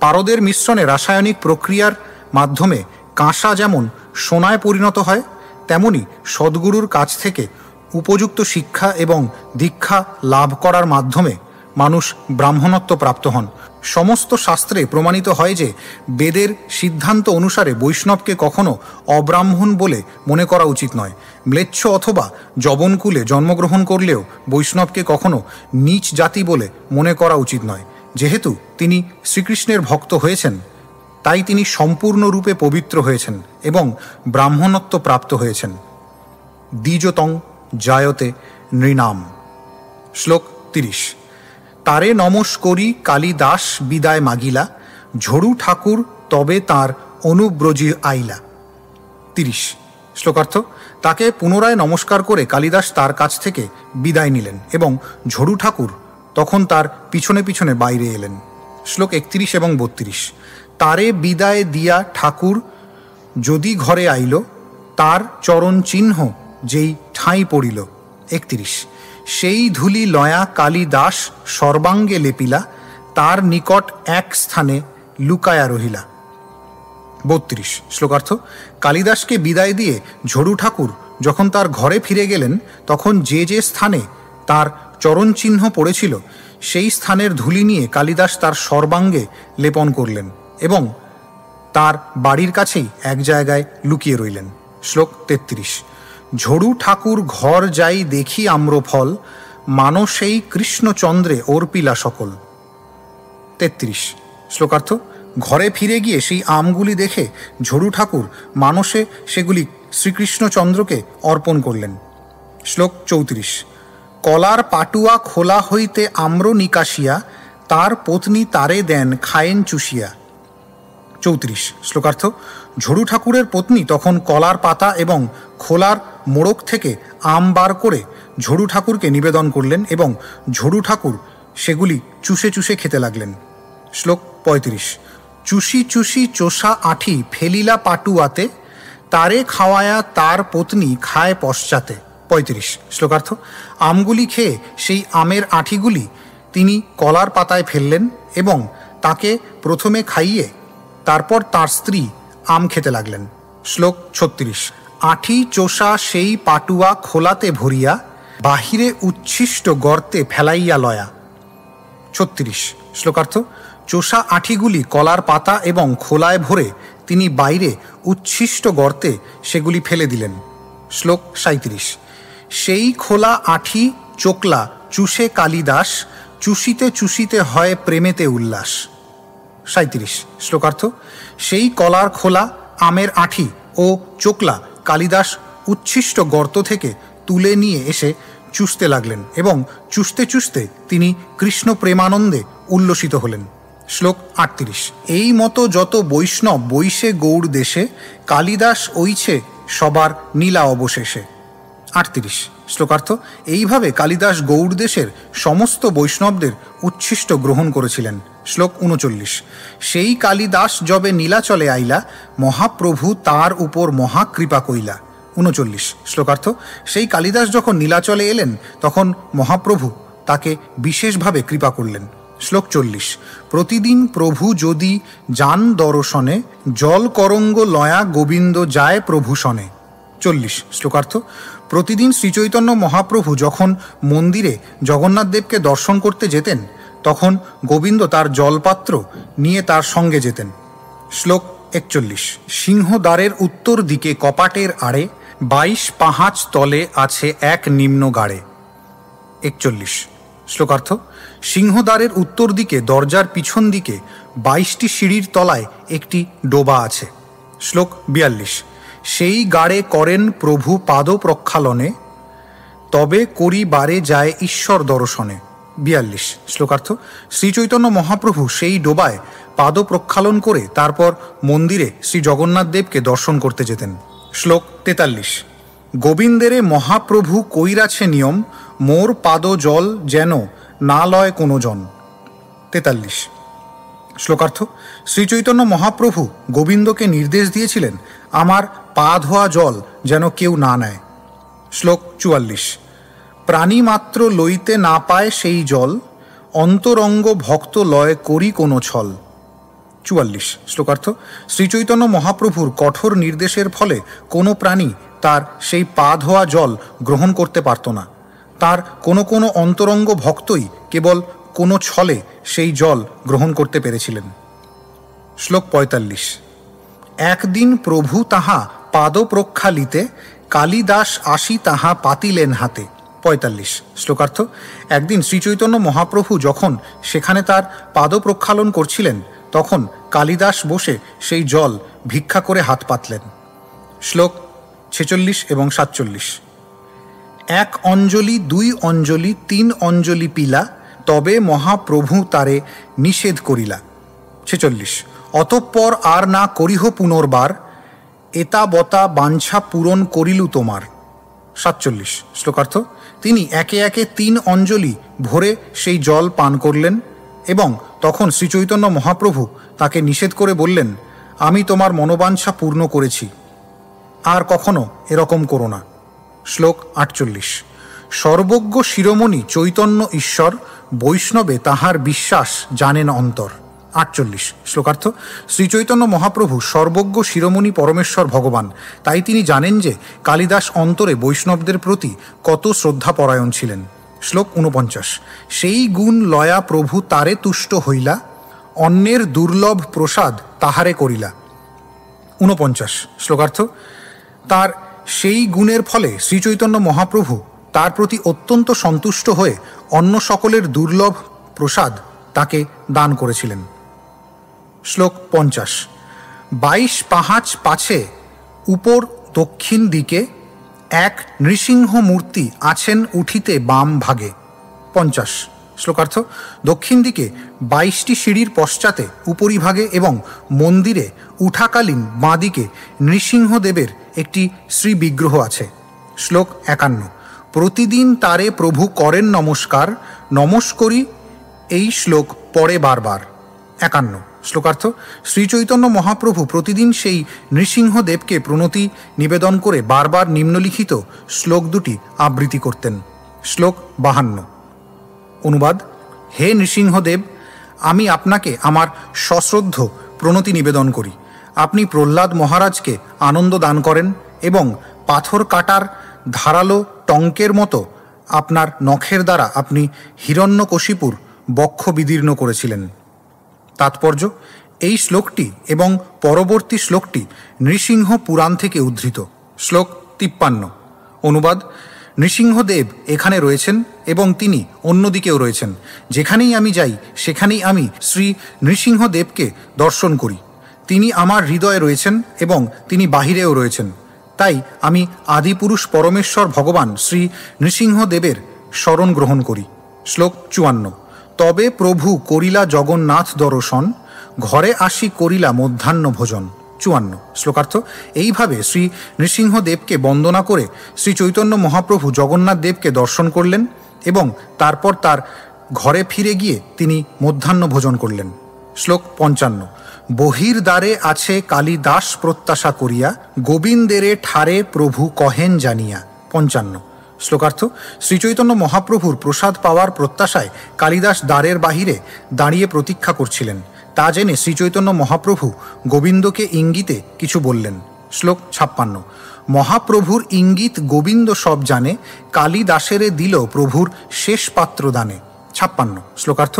পারদের মিশ্রণে রাসায়নিক প্রক্রিয়ার মাধ্যমে কাঁসা যেমন সোনায় পরিণত হয়, তেমনি সদ্গুরুর কাছ থেকে উপযুক্ত শিক্ষা এবং দীক্ষা লাভ করার মাধ্যমে মানুষ ব্রাহ্মণত্ব প্রাপ্ত হন। সমস্ত শাস্ত্রে প্রমাণিত হয় যে বেদের সিদ্ধান্ত অনুসারে বৈষ্ণবকে কখনো অব্রাহ্মণ বলে মনে করা উচিত নয়। ম্লেচ্ছ অথবা যবনকুলে জন্মগ্রহণ করলেও বৈষ্ণবকে কখনো নীচ জাতি বলে মনে করা উচিত নয়। যেহেতু তিনি শ্রীকৃষ্ণের ভক্ত হয়েছেন, তাই তিনি সম্পূর্ণরূপে পবিত্র হয়েছেন এবং ব্রাহ্মণত্ব প্রাপ্ত হয়েছেন। দ্বিজতং জায়তে নৃণাম। শ্লোক 30। তারে নমস্করি কালিদাস বিদায় মাগিলা, ঝড়ু ঠাকুর তবে তার অনুব্রজি আইলা। 30। শ্লোকার্থ, তাকে পুনরায় নমস্কার করে কালিদাস তার কাছ থেকে বিদায় নিলেন এবং ঝড়ু ঠাকুর তখন তার পিছনে পিছনে বাইরে এলেন। শ্লোক 31 এবং 32। তারে বিদায় দিয়া ঠাকুর যদি ঘরে আইল, তার চরণ চিহ্ন যেই ঠাঁই পড়িল। 31। সেই ধুলি লয়া কালিদাস সর্বাঙ্গে লেপিলা, তার নিকট এক স্থানে লুকায়া রহিলা। 32। শ্লোকার্থ, কালিদাসকে বিদায় দিয়ে ঝড়ু ঠাকুর যখন তার ঘরে ফিরে গেলেন, তখন যে যে স্থানে তার চরণ চিহ্ন পড়েছিল সেই স্থানের ধুলি নিয়ে কালিদাস তার সর্বাঙ্গে লেপন করলেন এবং তার বাড়ির কাছেই এক জায়গায় লুকিয়ে রইলেন। শ্লোক 33। ঝড়ু ঠাকুর ঘর যাই দেখি আম্রফল, মানসেই কৃষ্ণচন্দ্রে অর্পিলা সকল। 33। শ্লোকার্থ, ঘরে ফিরে গিয়ে সেই আমগুলি দেখে ঝড়ু ঠাকুর মানসে সেগুলি শ্রীকৃষ্ণচন্দ্রকে অর্পণ করলেন। শ্লোক 34। কলার পাটুয়া খোলা হইতে আম্র নিকাশিয়া, তার পত্নী তারে দেন খায়েন চুষিয়া। 34। শ্লোকার্থ, ঝড়ু ঠাকুরের পত্নী তখন কলার পাতা এবং খোলার মোড়ক থেকে আম বার করে ঝড়ু ঠাকুরকে নিবেদন করলেন এবং ঝড়ু ঠাকুর সেগুলি চুষে চুষে খেতে লাগলেন। শ্লোক 35। চুষি চুষি চোষা আঠি ফেলিলা পাটুয়াতে, তারে খাওয়ায়া তার পত্নী খায় পশ্চাতে। 35। শ্লোকার্থ, আমগুলি খেয়ে সেই আমের আঠিগুলি তিনি কলার পাতায় ফেললেন এবং তাকে প্রথমে খাইয়ে তারপর তার স্ত্রী আম খেতে লাগলেন। শ্লোক 36। আঠি চোষা সেই পাটুয়া খোলাতে ভরিয়া, বাহিরে উচ্ছিষ্ট গর্তে ফেলাইয়া লয়া। 36। শ্লোকার্থ, চোষা আঠিগুলি কলার পাতা এবং খোলায় ভরে তিনি বাইরে উচ্ছিষ্ট গর্তে সেগুলি ফেলে দিলেন। শ্লোক 37। সেই খোলা আঠি চোকলা চুষে কালিদাস, চুষিতে চুষিতে হয় প্রেমেতে উল্লাস। 37। শ্লোকার্থ, সেই কলার খোলা আমের আঠি ও চোকলা কালিদাস উচ্ছিষ্ট গর্ত থেকে তুলে নিয়ে এসে চুষতে লাগলেন এবং চুষতে চুষতে তিনি কৃষ্ণ প্রেমানন্দে উল্লসিত হলেন। শ্লোক 38। এই মতো যত বৈষ্ণব বৈশে গৌড় দেশে, কালিদাস ওইছে সবার নীলা অবশেষে। 38। শ্লোকার্থ, এইভাবে কালিদাস গৌড় দেশের সমস্ত বৈষ্ণবদের উচ্ছিষ্ট গ্রহণ করেছিলেন। শ্লোক 39। সেই কালিদাস যবে নীলাচলে আইলা, মহাপ্রভু তার উপর মহাকৃপা কইলা। 39। শ্লোকার্থ, সেই কালিদাস যখন নীলাচলে এলেন তখন মহাপ্রভু তাকে বিশেষভাবে কৃপা করলেন। শ্লোক 40। প্রতিদিন প্রভু যদি যান দর্শনে, জল করঙ্গ লয়া গোবিন্দ যায় প্রভু শনে। 40। শ্লোকার্থ, প্রতিদিন শ্রীচৈতন্য মহাপ্রভু যখন মন্দিরে জগন্নাথ দেবকে দর্শন করতে যেতেন তখন গোবিন্দ তার জলপাত্র নিয়ে তার সঙ্গে যেতেন। শ্লোক 41। সিংহদ্বারের উত্তর দিকে কপাটের আড়ে, 22 পাহাচ তলে আছে এক নিম্ন গাড়ে। 41 শ্লোকার্থ। সিংহদ্বারের উত্তর দিকে দরজার পিছন দিকে 22টি সিঁড়ির তলায় একটি ডোবা আছে। শ্লোক 42 সেই গাড়ে করেন প্রভু পাদ প্রক্ষালনে, তবে করি বারে যায় ঈশ্বর দর্শনে। 42 শ্লোকার্থ। শ্রীচৈতন্য মহাপ্রভু সেই ডোবায় পাদ প্রক্ষালন করে তারপর মন্দিরে শ্রী জগন্নাথ দেবকে দর্শন করতে যেতেন। শ্লোক 43 গোবিন্দেরে মহাপ্রভু কইরাছে নিয়ম, মোর পাদ জল যেন না লয় কোনো জন। 43 শ্লোকার্থ। শ্রীচৈতন্য মহাপ্রভু গোবিন্দকে নির্দেশ দিয়েছিলেন আমার পা ধোয়া জল যেন কেউ না নেয়। শ্লোক 44 প্রাণী মাত্র লইতে না পায় সেই জল, অন্তরঙ্গ ভক্ত লয় করি কোনো ছল। 44 শ্লোকার্থ। শ্রীচৈতন্য মহাপ্রভুর কঠোর নির্দেশের ফলে কোনো প্রাণী তার সেই পা ধোয়া জল গ্রহণ করতে পারত না। তার কোনো কোনো অন্তরঙ্গ ভক্তই কেবল কোনো ছলে সেই জল গ্রহণ করতে পেরেছিলেন। শ্লোক 45 একদিন প্রভু তাহা পাদ প্রক্ষালিতে, কালিদাস আসি তাহা পাতিলেন হাতে। 45 শ্লোকার্থ। একদিন শ্রীচৈতন্য মহাপ্রভু যখন সেখানে তার পাদ প্রক্ষালন করছিলেন তখন কালিদাস বসে সেই জল ভিক্ষা করে হাত পাতলেন। শ্লোক 46 এবং 47 এক অঞ্জলি, দুই অঞ্জলি, তিন অঞ্জলি পিলা, তবে মহাপ্রভু তারে নিষেধ করিলা। 46 অতঃপর আর না করিহ পুনর্বার, এতা বতা বাঞ্ছা পূরণ করিলু তোমার। 47 শ্লোকার্থ। তিনি একে একে 3 অঞ্জলি ভরে সেই জল পান করলেন এবং তখন শ্রীচৈতন্য মহাপ্রভু তাকে নিষেধ করে বললেন, আমি তোমার মনোবাঞ্ছা পূর্ণ করেছি, আর কখনো এরকম করো না। শ্লোক 48 সর্বজ্ঞ শিরোমণি চৈতন্য ঈশ্বর, বৈষ্ণবে তাহার বিশ্বাস জানেন অন্তর। 48 শ্লোকার্থ। শ্রীচৈতন্য মহাপ্রভু সর্বজ্ঞ শিরোমণি পরমেশ্বর ভগবান, তাই তিনি জানেন যে কালিদাস অন্তরে বৈষ্ণবদের প্রতি কত শ্রদ্ধাপরায়ণ ছিলেন। শ্লোক 49 সেই গুণ লয়া প্রভু তারে তুষ্ট হইলা, অন্যের দুর্লভ প্রসাদ তাহারে করিলা। 49 শ্লোকার্থ। তার সেই গুণের ফলে শ্রীচৈতন্য মহাপ্রভু তার প্রতি অত্যন্ত সন্তুষ্ট হয়ে অন্য সকলের দুর্লভ প্রসাদ তাকে দান করেছিলেন। শ্লোক 50 22 পাহাচ পাছে উপর দক্ষিণ দিকে, এক নৃসিংহ মূর্তি আছেন উঠিতে বাম ভাগে। 50 শ্লোকার্থ। দক্ষিণ দিকে 22টি সিঁড়ির পশ্চাতে উপরিভাগে এবং মন্দিরে উঠাকালীন বাঁদিকে নৃসিংহদেবের একটি শ্রীবিগ্রহ আছে। শ্লোক 51 প্রতিদিন তারে প্রভু করেন নমস্কার, নমস্করি এই শ্লোক পড়ে বারবার। 51 শ্লোকার্থ। শ্রীচৈতন্য মহাপ্রভু প্রতিদিন সেই নৃসিংহদেবকে প্রণতি নিবেদন করে বারবার নিম্নলিখিত শ্লোক দুটি আবৃত্তি করতেন। শ্লোক 52 অনুবাদ। হে নৃসিংহদেব, আমি আপনাকে আমার সশ্রদ্ধ প্রণতি নিবেদন করি। আপনি প্রহ্লাদ মহারাজকে আনন্দ দান করেন এবং পাথর কাটার ধারালো টঙ্কের মতো আপনার নখের দ্বারা আপনি হিরণ্যকশিপুর বক্ষ বিদীর্ণ করেছিলেন। তাৎপর্য, এই শ্লোকটি এবং পরবর্তী শ্লোকটি নৃসিংহ পুরাণ থেকে উদ্ধৃত। শ্লোক 53 অনুবাদ। নৃসিংহদেব এখানে রয়েছেন এবং তিনি অন্যদিকেও রয়েছেন। যেখানেই আমি যাই সেখানেই আমি শ্রী নৃসিংহদেবকে দর্শন করি। তিনি আমার হৃদয়ে রয়েছেন এবং তিনি বাহিরেও রয়েছেন। তাই আমি আদিপুরুষ পরমেশ্বর ভগবান শ্রী নৃসিংহদেবের শরণ গ্রহণ করি। শ্লোক 54 তবে প্রভু করিলা জগন্নাথ দর্শন, ঘরে আসি করিলা মধ্যাহ্ন ভোজন। 54 শ্লোকার্থ। এইভাবে শ্রী নৃসিংহদেবকে বন্দনা করে শ্রী চৈতন্য মহাপ্রভু জগন্নাথ দেবকে দর্শন করলেন এবং তারপর তার ঘরে ফিরে গিয়ে তিনি মধ্যাহ্ন ভোজন করলেন। শ্লোক 55 বহির্দ্বারে আছে কালিদাস প্রত্যাশা করিয়া, গোবিন্দেরে ঠারে প্রভু কহেন জানিয়া। 55 শ্লোকার্থ। শ্রীচৈতন্য মহাপ্রভুর প্রসাদ পাওয়ার প্রত্যাশায় কালিদাস দ্বারের বাহিরে দাঁড়িয়ে প্রতীক্ষা করছিলেন। তা জেনে শ্রীচৈতন্য মহাপ্রভু গোবিন্দকে ইঙ্গিতে কিছু বললেন। শ্লোক 56 মহাপ্রভুর ইঙ্গিত গোবিন্দ সব জানে, কালিদাসেরে দিল প্রভুর শেষ পাত্র দানে। 56 শ্লোকার্থ।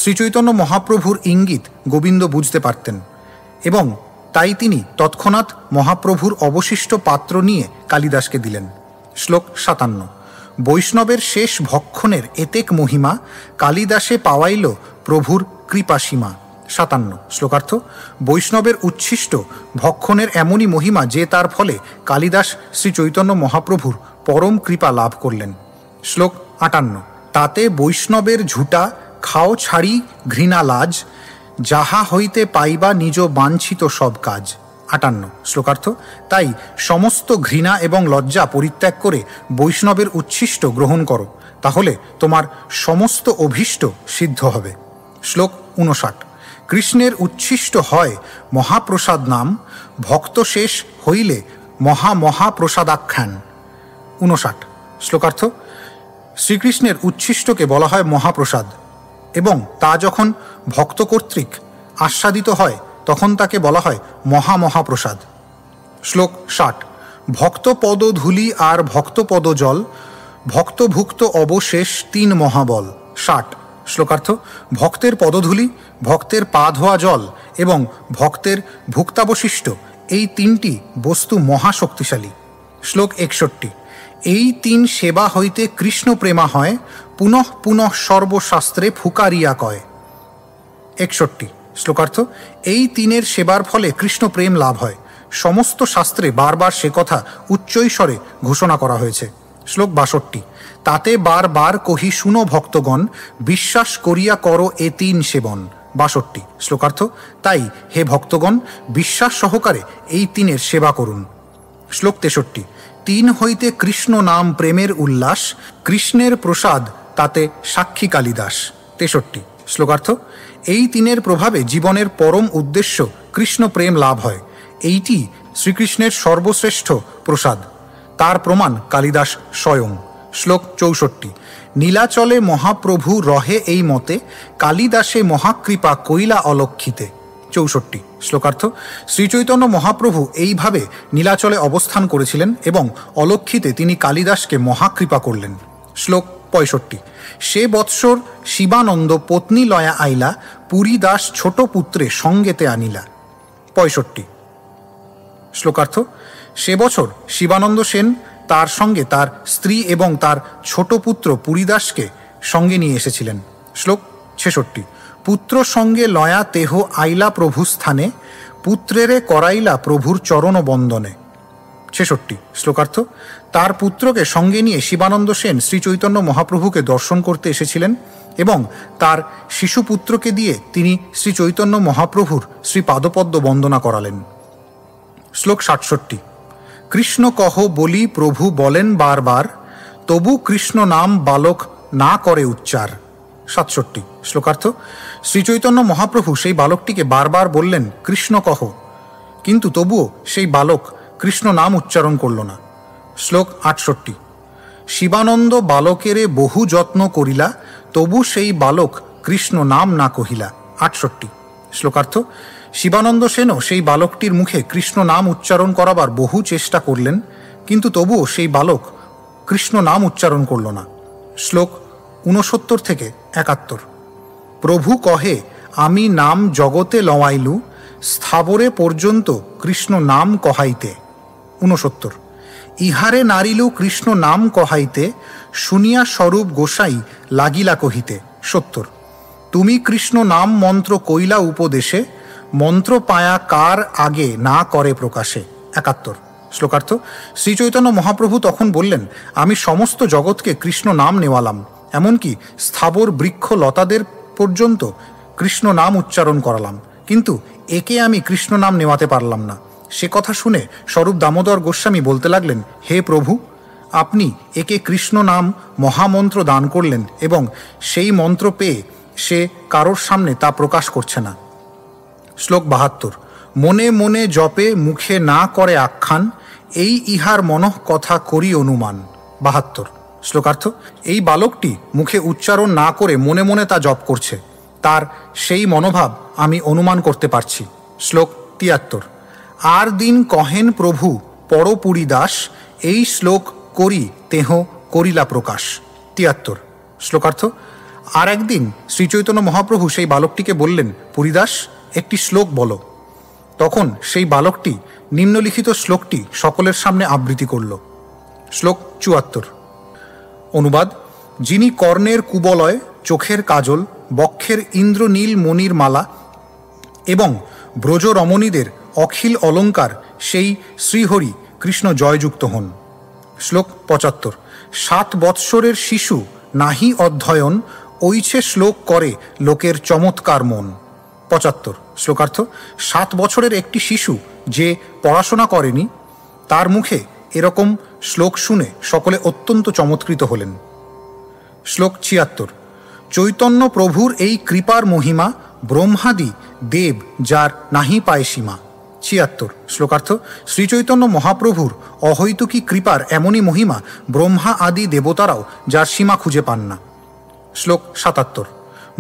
শ্রীচৈতন্য মহাপ্রভুর ইঙ্গিত গোবিন্দ বুঝতে পারতেন এবং তাই তিনি তৎক্ষণাৎ মহাপ্রভুর অবশিষ্ট পাত্র নিয়ে কালিদাসকে দিলেন। শ্লোক 57। বৈষ্ণবের শেষ ভক্ষণের এতেক মহিমা কালিদাসে পাওয়াইল প্রভুর কৃপাসীমা। 57। শ্লোকার্থ। বৈষ্ণবের উচ্ছিষ্ট ভক্ষণের এমনই মহিমা যে তার ফলে কালিদাস শ্রী চৈতন্য মহাপ্রভুর পরম কৃপা লাভ করলেন। শ্লোক 58। তাতে বৈষ্ণবের ঝুটা খাও ছাড়ি ঘৃণা লাজ, যাহা হইতে পাইবা নিজ বাঞ্ছিত সব কাজ। 58। শ্লোকার্থ। তাই সমস্ত ঘৃণা এবং লজ্জা পরিত্যাগ করে বৈষ্ণবের উচ্ছিষ্ট গ্রহণ করো, তাহলে তোমার সমস্ত অভীষ্ট সিদ্ধ হবে। শ্লোক 59। কৃষ্ণের উচ্ছিষ্ট হয় মহাপ্রসাদ নাম, ভক্ত শেষ হইলে মহাপ্রসাদাখ্যান। 59। শ্লোকার্থ। শ্রীকৃষ্ণের উচ্ছিষ্টকে বলা হয় মহাপ্রসাদ, এবং তা যখন ভক্ত কর্তৃক আস্বাদিত হয় তখন তাকে বলা হয় মহাপ্রসাদ। শ্লোক 60। ভক্ত পদ ধূলি আর ভক্ত পদ জল, ভক্তভুক্ত অবশেষ তিন মহাবল। 60। শ্লোকার্থ। ভক্তের পদধূলি, ভক্তের পা ধোয়া জল এবং ভক্তের ভুক্তাবশিষ্ট, এই তিনটি বস্তু মহাশক্তিশালী। শ্লোক 61। এই তিন সেবা হইতে কৃষ্ণ প্রেমা হয়, পুনঃ পুনঃ সর্বশাস্ত্রে ফুকারিয়া কয়। 61। শ্লোকার্থ। এই তিনের সেবার ফলে কৃষ্ণ প্রেম লাভ হয়, সমস্ত শাস্ত্রে বারবার সে কথা উচ্চৈস্বরে ঘোষণা করা হয়েছে। শ্লোক 62। তাতে বারবার কহি শুনো ভক্তগণ, বিশ্বাস করিয়া করো এ তিন সেবন। 62। শ্লোকার্থ। তাই হে ভক্তগণ, বিশ্বাস সহকারে এই তিনের সেবা করুন। শ্লোক 63। তিন হইতে কৃষ্ণ নাম প্রেমের উল্লাস, কৃষ্ণের প্রসাদ তাতে সাক্ষী কালিদাস। 63। শ্লোকার্থ। এই তিনের প্রভাবে জীবনের পরম উদ্দেশ্য কৃষ্ণ প্রেম লাভ হয়, এইটি শ্রীকৃষ্ণের সর্বশ্রেষ্ঠ প্রসাদ, তার প্রমাণ কালিদাস স্বয়ং। শ্লোক 64। নীলাচলে মহাপ্রভু রহে এই মতে, কালিদাসে মহাকৃপা কইলা অলক্ষিতে। 64। শ্লোকার্থ। শ্রীচৈতন্য মহাপ্রভু এইভাবে নীলাচলে অবস্থান করেছিলেন এবং অলক্ষিতে তিনি কালিদাসকে মহাকৃপা করলেন। শ্লোক 65। সে বৎসর শিবানন্দ পত্নী লয়া আইলা, পুরী দাস ছোট পুত্রে সঙ্গেতে আনিলা। 65। শ্লোকার্থ। সে বছর শিবানন্দ সেন তার সঙ্গে তার স্ত্রী এবং তার ছোট পুত্র পুরীদাসকে সঙ্গে নিয়ে এসেছিলেন। শ্লোক 66। পুত্র সঙ্গে লয়া তেহ আইলা প্রভু স্থানে, পুত্রেরে করাইলা প্রভুর চরণ বন্দনে। 66। শ্লোকার্থ। তার পুত্রকে সঙ্গে নিয়ে শিবানন্দ সেন শ্রী চৈতন্য মহাপ্রভুকে দর্শন করতে এসেছিলেন এবং তার শিশুপুত্রকে দিয়ে তিনি শ্রী চৈতন্য মহাপ্রভুর শ্রী পাদপদ্ম বন্দনা করালেন। শ্লোক 67। কৃষ্ণ কহ বলি প্রভু বলেন বারবার, তবু কৃষ্ণ নাম বালক না করে উচ্চার। 67। শ্লোকার্থ। শ্রীচৈতন্য মহাপ্রভু সেই বালকটিকে বারবার বললেন কৃষ্ণ কহ, কিন্তু তবুও সেই বালক কৃষ্ণ নাম উচ্চারণ করল না। শ্লোক 68। শিবানন্দ বালকেরে বহু যত্ন করিলা, তবু সেই বালক কৃষ্ণ নাম না কহিলা। 68। শ্লোকার্থ। শিবানন্দ সেনও সেই বালকটির মুখে কৃষ্ণ নাম উচ্চারণ করাবার বহু চেষ্টা করলেন, কিন্তু তবুও সেই বালক কৃষ্ণ নাম উচ্চারণ করল না। শ্লোক 69 থেকে 71। প্রভু কহে আমি নাম জগতে লওয়াইলু, স্থাবরে পর্যন্ত কৃষ্ণ নাম কহাইতে। 69। ইহারে নারিলু কৃষ্ণ নাম কহাইতে, শুনিয়া স্বরূপ গোসাই লাগিলা কহিতে। 70। তুমি কৃষ্ণ নাম মন্ত্র কইলা উপদেশে, মন্ত্র পায়া কার আগে না করে প্রকাশে। 71। শ্লোকার্থ। শ্রীচৈতন্য মহাপ্রভু তখন বললেন আমি সমস্ত জগৎকে কৃষ্ণ নাম নেওয়ালাম, এমনকি স্থাবর বৃক্ষ লতাদের পর্যন্ত কৃষ্ণ নাম উচ্চারণ করালাম, কিন্তু একে আমি কৃষ্ণ নাম নেওয়াতে পারলাম না। সে কথা শুনে স্বরূপ দামোদর গোস্বামী বলতে লাগলেন হে প্রভু, আপনি একে কৃষ্ণ নাম মহামন্ত্র দান করলেন এবং সেই মন্ত্র পেয়ে সে কারোর সামনে তা প্রকাশ করছে না। শ্লোক 72। মনে মনে জপে মুখে না করে আখ্যান, এই ইহার মনঃ কথা করি অনুমান। 72। শ্লোকার্থ। এই বালকটি মুখে উচ্চারণ না করে মনে মনে তা জপ করছে, তার সেই মনোভাব আমি অনুমান করতে পারছি। শ্লোক 73। আর দিন কহেন প্রভু পরপুরী দাস, এই শ্লোক করি তেহ করিলা প্রকাশ। 73। শ্লোকার্থ। আর একদিন শ্রীচৈতন্য মহাপ্রভু সেই বালকটিকে বললেন পুরীদাস একটি শ্লোক বলো। তখন সেই বালকটি নিম্নলিখিত শ্লোকটি সকলের সামনে আবৃত্তি করল। শ্লোক ৭৪। অনুবাদ: যিনি কর্ণের কুবলয়, চোখের কাজল, বক্ষের ইন্দ্রনীল মণির মালা এবং ব্রজ রমণীদের অখিল অলঙ্কার, সেই শ্রীহরি কৃষ্ণ জয়যুক্ত হন। শ্লোক ৭৫। ৭ বৎসরের শিশু নাহি অধ্যয়ন, ঐছে শ্লোক করে লোকের চমৎকার মন। ৭৫। শ্লোকার্থ: ৭ বছরের একটি শিশু যে পড়াশোনা করেনি, তার মুখে এরকম শ্লোক শুনে সকলে অত্যন্ত চমৎকৃত হলেন। শ্লোক ৭৬। চৈতন্য প্রভুর এই কৃপার মহিমা, ব্রহ্মাদি দেব যার নাহি পায় সীমা। ৭৬। শ্লোকার্থ: শ্রীচৈতন্য মহাপ্রভুর অহৈতুকী কৃপার এমনই মহিমা, ব্রহ্মা আদি দেবতারাও যার সীমা খুঁজে পান না। শ্লোক ৭৭।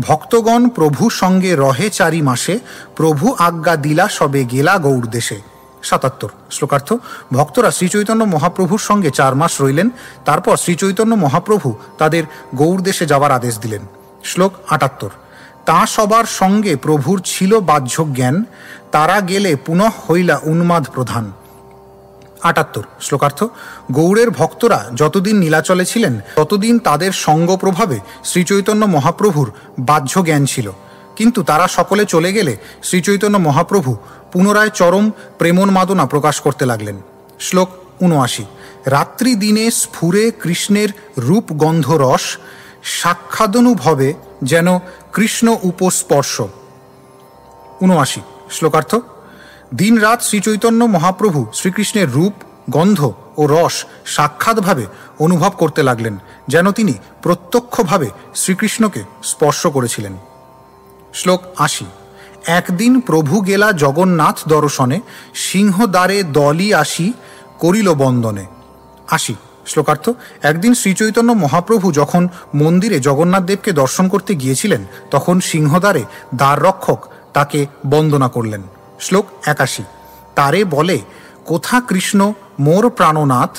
ভক্তগণ প্রভু সঙ্গে রহে ৪ মাসে, প্রভু আজ্ঞা দিলা সবে গেলা গৌর দেশে। ৭৭। শ্লোকার্থ: ভক্তরা শ্রীচৈতন্য মহাপ্রভুর সঙ্গে ৪ মাস রইলেন, তারপর শ্রীচৈতন্য মহাপ্রভু তাদের গৌর দেশে যাবার আদেশ দিলেন। শ্লোক ৭৮। তা সবার সঙ্গে প্রভুর ছিল বাহ্য জ্ঞান, তারা গেলে পুনঃ হইলা উন্মাদ প্রধান। ৭৮। শ্লোকার্থ: গৌড়ের ভক্তরা যতদিন নীলাচলে ছিলেন ততদিন তাদের সঙ্গ প্রভাবে শ্রীচৈতন্য মহাপ্রভুর বাহ্য জ্ঞান ছিল, কিন্তু তারা সকলে চলে গেলে শ্রীচৈতন্য মহাপ্রভু পুনরায় চরম প্রেমোন্মাদনা প্রকাশ করতে লাগলেন। শ্লোক ৭৯। রাত্রি দিনে স্ফুরে কৃষ্ণের রূপ গন্ধ রস, সাক্ষাদনুভবে যেন কৃষ্ণ উপস্পর্শ। ৭৯। শ্লোকার্থ: দিন রাত শ্রীচৈতন্য মহাপ্রভু শ্রীকৃষ্ণের রূপ, গন্ধ ও রস সাক্ষাৎভাবে অনুভব করতে লাগলেন, যেন তিনি প্রত্যক্ষভাবে শ্রীকৃষ্ণকে স্পর্শ করেছিলেন। শ্লোক ৮০। একদিন প্রভু গেলা জগন্নাথ দর্শনে, সিংহদ্বারে দলি আসি করিল বন্দনে। ৮০। শ্লোকার্থ: একদিন শ্রীচৈতন্য মহাপ্রভু যখন মন্দিরে জগন্নাথ দেবকে দর্শন করতে গিয়েছিলেন, তখন সিংহদ্বারে দ্বাররক্ষক তাকে বন্দনা করলেন। শ্লোক ৮১। তারে বলে, কোথা কৃষ্ণ মোর প্রাণনাথ,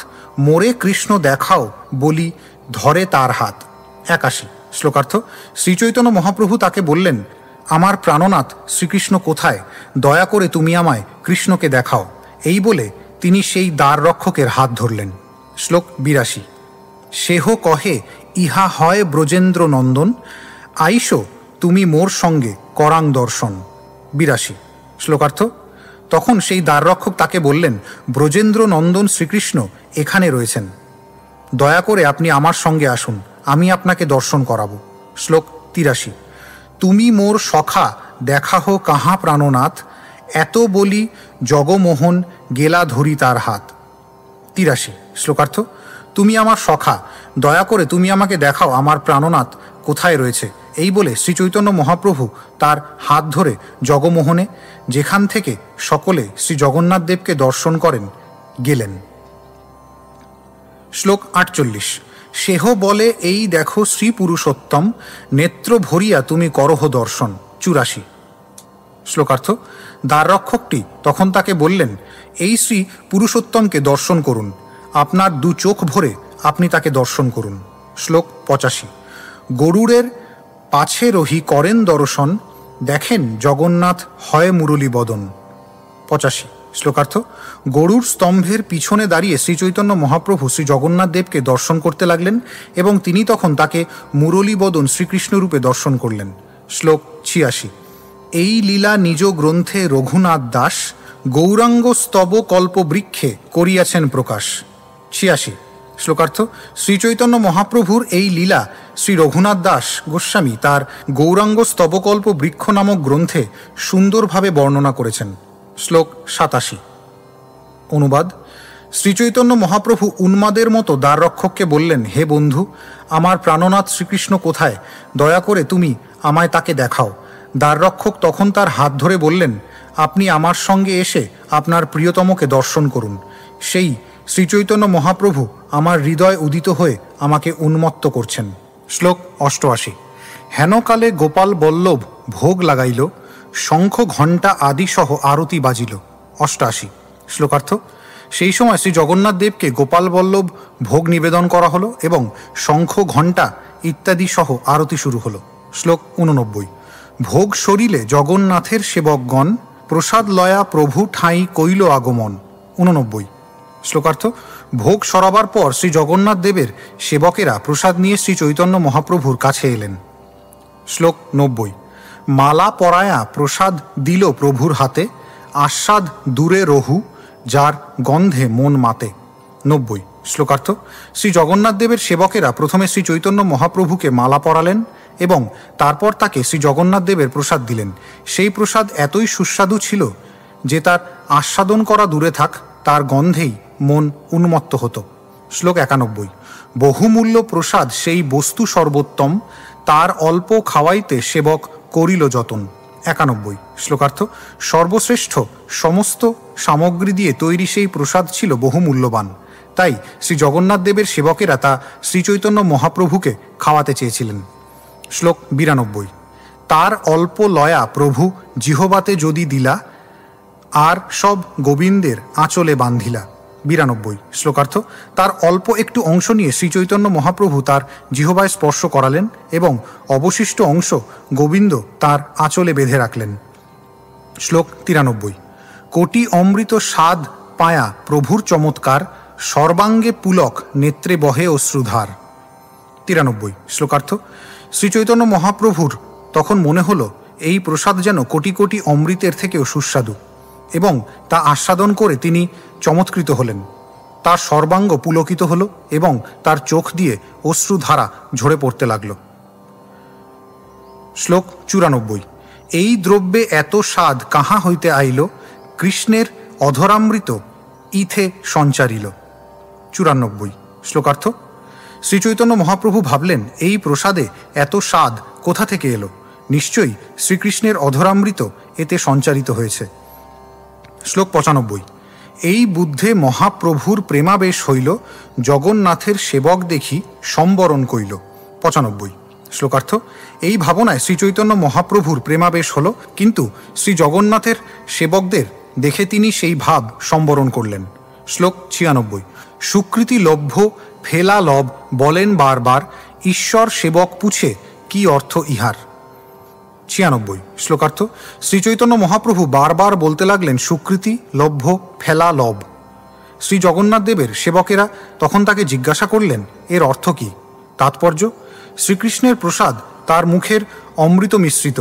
মোরে কৃষ্ণ দেখাও বলি ধরে তার হাত। ৮১। শ্লোকার্থ: শ্রীচৈতন্য মহাপ্রভু তাকে বললেন, আমার প্রাণনাথ শ্রীকৃষ্ণ কোথায়, দয়া করে তুমি আমায় কৃষ্ণকে দেখাও। এই বলে তিনি সেই দ্বার রক্ষকের হাত ধরলেন। শ্লোক ৮২। সেহ কহে, ইহা হয় ব্রজেন্দ্র নন্দন, আইসো তুমি মোর সঙ্গে করাং দর্শন। ৮২। শ্লোকার্থ: তখন সেই দ্বাররক্ষক তাকে বললেন, ব্রজেন্দ্র নন্দন শ্রীকৃষ্ণ এখানে রয়েছেন, দয়া করে আপনি আমার সঙ্গে আসুন, আমি আপনাকে দর্শন করাবো। শ্লোক ৮৩। তুমি মোর সখা দেখাহ কাহা প্রাণনাথ, এত বলি জগমোহন গেলা ধরি তার হাত। ৮৩। শ্লোকার্থ: তুমি আমার সখা, দয়া করে তুমি আমাকে দেখাও আমার প্রাণনাথ কোথায় রয়েছে। এই বলে শ্রীচৈতন্য মহাপ্রভু তার হাত ধরে জগমোহনে, যেখান থেকে সকলে শ্রী জগন্নাথ দেবকে দর্শন করেন, গেলেন। শ্লোক ৪৮। সেহ বলে, এই দেখো শ্রী পুরুষোত্তম, নেত্র ভরিয়া তুমি করহ দর্শন। ৮৪। শ্লোকার্থ: দ্বাররক্ষকটি তখন তাকে বললেন, এই শ্রী পুরুষোত্তমকে দর্শন করুন, আপনার ২ চোখ ভরে আপনি তাকে দর্শন করুন। শ্লোক ৮৫। গরুড়ের পাছে রহি করেন দর্শন, দেখেন জগন্নাথ হয় মুরলী বদন। ৮৫। শ্লোকার্থ: গরুর স্তম্ভের পিছনে দাঁড়িয়ে শ্রীচৈতন্য মহাপ্রভু শ্রী জগন্নাথ দেবকে দর্শন করতে লাগলেন এবং তিনি তখন তাকে মুরলী বদন শ্রীকৃষ্ণরূপে দর্শন করলেন। শ্লোক ৮৬। এই লীলা নিজ গ্রন্থে রঘুনাথ দাস, গৌরাঙ্গ স্তব কল্পবৃক্ষে করিয়াছেন প্রকাশ। ৮৬। শ্লোকার্থ: শ্রীচৈতন্য মহাপ্রভুর এই লীলা শ্রী রঘুনাথ দাস গোস্বামী তার গৌরাঙ্গ স্তবকল্প বৃক্ষ নামক গ্রন্থে সুন্দরভাবে বর্ণনা করেছেন। শ্লোক ৮৭। অনুবাদ: শ্রীচৈতন্য মহাপ্রভু উন্মাদের মতো দ্বাররক্ষককে বললেন, হে বন্ধু, আমার প্রাণনাথ শ্রীকৃষ্ণ কোথায়, দয়া করে তুমি আমায় তাকে দেখাও। দ্বাররক্ষক তখন তার হাত ধরে বললেন, আপনি আমার সঙ্গে এসে আপনার প্রিয়তমকে দর্শন করুন। সেই শ্রীচৈতন্য মহাপ্রভু আমার হৃদয় উদিত হয়ে আমাকে উন্মত্ত করছেন। শ্লোক ৮৮। হেনকালে গোপাল বল্লভ ভোগ লাগাইল, শঙ্খ ঘণ্টা আদিসহ আরতি বাজিল। ৮৮। শ্লোকার্থ: সেই সময় শ্রী জগন্নাথ দেবকে গোপাল বল্লভ ভোগ নিবেদন করা হলো এবং শঙ্খ ঘণ্টা ইত্যাদি সহ আরতি শুরু হলো। শ্লোক ৮৯। ভোগ সরিলে জগন্নাথের সেবকগণ, প্রসাদ লয়া প্রভু ঠাঁই কইল আগমন। 89। শ্লোকার্থ। ভোগ সরাবার পর শ্রী জগন্নাথ দেবের সেবকেরা প্রসাদ নিয়ে শ্রী চৈতন্য মহাপ্রভুর কাছে এলেন। শ্লোক 90। মালা পরায়া প্রসাদ দিল প্রভুর হাতে, আস্বাদ দূরে রহু যার গন্ধে মন মাতে। 90। শ্লোকার্থ। শ্রী জগন্নাথ দেবের সেবকেরা প্রথমে শ্রী চৈতন্য মহাপ্রভুকে মালা পরালেন এবং তারপর তাকে শ্রী জগন্নাথ দেবের প্রসাদ দিলেন। সেই প্রসাদ এতই সুস্বাদু ছিল যে তার আস্বাদন করা দূরে থাক, তার গন্ধেই মন উন্মত্ত হতো। শ্লোক 91। বহুমূল্য প্রসাদ সেই বস্তু সর্বোত্তম, তার অল্প খাওয়াইতে সেবক করিল যতন। 91। শ্লোকার্থ। সর্বশ্রেষ্ঠ সমস্ত সামগ্রী দিয়ে তৈরি সেই প্রসাদ ছিল বহুমূল্যবান, তাই শ্রী জগন্নাথ দেবের সেবকেরা তা শ্রীচৈতন্য মহাপ্রভুকে খাওয়াতে চেয়েছিলেন। শ্লোক 92। তার অল্প লয়া প্রভু জিহবাতে যদি দিলা, আর সব গোবিন্দের আঁচলে বান্ধিলা। 92। শ্লোকার্থ। তার অল্প একটু অংশ নিয়ে শ্রীচৈতন্য মহাপ্রভু তার জিহবায় স্পর্শ করালেন এবং অবশিষ্ট অংশ গোবিন্দ তার আঁচলে বেঁধে রাখলেন। শ্লোক 93। কোটি অমৃত স্বাদ পায়া প্রভুর চমৎকার, সর্বাঙ্গে পুলক নেত্রে বহে অশ্রুধার। 93। শ্লোকার্থ। শ্রীচৈতন্য মহাপ্রভুর তখন মনে হলো এই প্রসাদ যেন কোটি কোটি অমৃতের থেকেও সুস্বাদু, এবং তা আস্বাদন করে তিনি চমৎকৃত হলেন। তার সর্বাঙ্গ পুলকিত হল এবং তার চোখ দিয়ে অশ্রুধারা ঝরে পড়তে লাগল। শ্লোক 94। এই দ্রব্যে এত স্বাদ কাহা হইতে আইল, কৃষ্ণের অধরামৃত ইথে সঞ্চারিল। 94। শ্লোকার্থ। শ্রীচৈতন্য মহাপ্রভু ভাবলেন এই প্রসাদে এত স্বাদ কোথা থেকে এলো, নিশ্চয়ই শ্রীকৃষ্ণের অধরামৃত এতে সঞ্চারিত হয়েছে। শ্লোক 95। এই বুদ্ধে মহাপ্রভুর প্রেমাবেশ হইল, জগন্নাথের সেবক দেখি সম্বরণ কইল। 95। শ্লোকার্থ। এই ভাবনায় শ্রীচৈতন্য মহাপ্রভুর প্রেমাবেশ হল, কিন্তু শ্রী জগন্নাথের সেবকদের দেখে তিনি সেই ভাব সম্বরণ করলেন। শ্লোক 96। সুকৃতি লভ্য ফেলা লব বলেন বারবার, ঈশ্বর সেবক পুছে কি অর্থ ইহার। 96। শ্লোকার্থ। শ্রীচৈতন্য মহাপ্রভু বারবার বলতে লাগলেন সুকৃতি লভ্য ফেলা লব। শ্রী জগন্নাথ দেবের সেবকেরা তখন তাকে জিজ্ঞাসা করলেন এর অর্থ কি। তাৎপর্য, শ্রীকৃষ্ণের প্রসাদ তার মুখের অমৃত মিশ্রিত।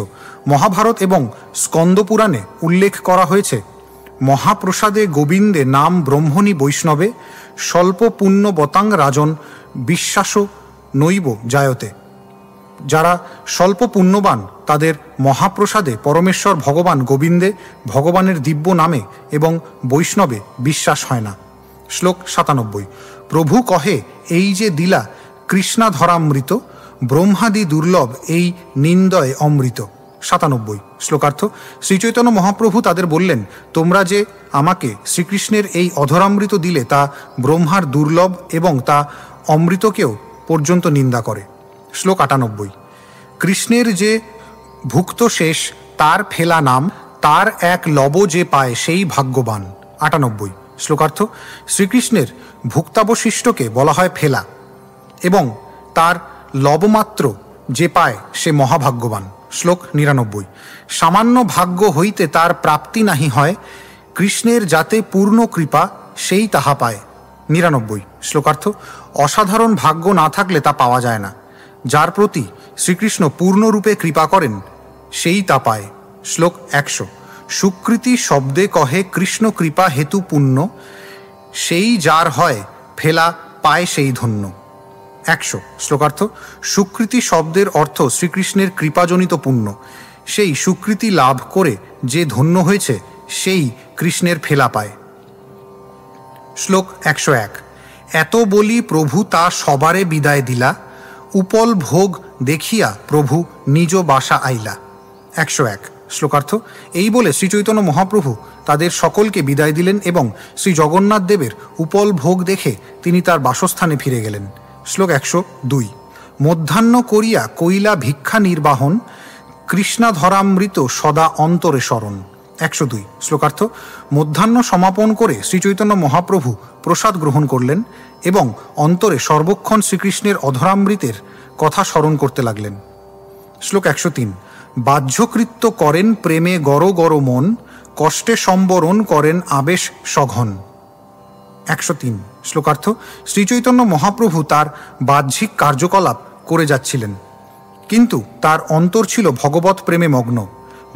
মহাভারত এবং স্কন্দপুরাণে উল্লেখ করা হয়েছে, মহাপ্রসাদে গোবিন্দে নাম ব্রহ্মণী বৈষ্ণবে, স্বল্প পুণ্য বতাং রাজন বিশ্বাস নৈব জায়তে। যারা স্বল্প পুণ্যবান তাদের মহাপ্রসাদে পরমেশ্বর ভগবান গোবিন্দে, ভগবানের দিব্য নামে এবং বৈষ্ণবে বিশ্বাস হয় না। শ্লোক 97। প্রভু কহে এই যে দিলা কৃষ্ণাধরামৃত, ব্রহ্মাদি দুর্লভ এই নিন্দয় অমৃত। 97। শ্লোকার্থ। শ্রীচৈতন্য মহাপ্রভু তাদের বললেন, তোমরা যে আমাকে শ্রীকৃষ্ণের এই অধরামৃত দিলে তা ব্রহ্মার দুর্লভ এবং তা অমৃতকেও পর্যন্ত নিন্দা করে। শ্লোক 98। কৃষ্ণের যে ভুক্ত শেষ তার ফেলা নাম, তার এক লব যে পায় সেই ভাগ্যবান। 98। শ্লোকার্থ। শ্রীকৃষ্ণের ভুক্তাবশিষ্টকে বলা হয় ফেলা, এবং তার লবমাত্র যে পায় সে মহাভাগ্যবান। শ্লোক 99। সামান্য ভাগ্য হইতে তার প্রাপ্তি নাহি হয়, কৃষ্ণের যাতে পূর্ণ কৃপা সেই তাহা পায়। 99। শ্লোকার্থ। অসাধারণ ভাগ্য না থাকলে তা পাওয়া যায় না, যার প্রতি শ্রীকৃষ্ণ পূর্ণরূপে কৃপা করেন সেই তা পায়। শ্লোক 100। সুকৃতি শব্দে কহে কৃষ্ণ কৃপা হেতু পুণ্য, সেই যার হয় ফেলা পায় সেই ধন্য। 100। শ্লোকার্থ। সুকৃতি শব্দের অর্থ শ্রীকৃষ্ণের কৃপাজনিত পুণ্য। সেই সুকৃতি লাভ করে যে ধন্য হয়েছে সেই কৃষ্ণের ফেলা পায়। শ্লোক 101। এত বলি প্রভু তা সবারে বিদায় দিলা, উপল ভোগ দেখিয়া প্রভু নিজ বাসা আইলা। 101। শ্লোকার্থ। এই বলে শ্রীচৈতন্য মহাপ্রভু তাদের সকলকে বিদায় দিলেন এবং শ্রী জগন্নাথ দেবের উপল ভোগ দেখে তিনি তার বাসস্থানে ফিরে গেলেন। শ্লোক 102। মধ্যাহ্ন করিয়া কৈলা ভিক্ষা নির্বাহন, কৃষ্ণাধরামৃত সদা অন্তরে স্মরণ। 102। শ্লোকার্থ। মধ্যাহ্ন সমাপন করে শ্রীচৈতন্য মহাপ্রভু প্রসাদ গ্রহণ করলেন এবং অন্তরে সর্বক্ষণ শ্রীকৃষ্ণের অধরামৃতের কথা স্মরণ করতে লাগলেন। শ্লোক 103। বাহ্যকৃত্য করেন প্রেমে গর গর মন, কষ্টে সম্বরণ করেন আবেশ সঘন। 103 শ্লোকার্থ। শ্রীচৈতন্য মহাপ্রভু তার বাহ্যিক কার্যকলাপ করে যাচ্ছিলেন, কিন্তু তার অন্তর ছিল ভগবৎ প্রেমে মগ্ন।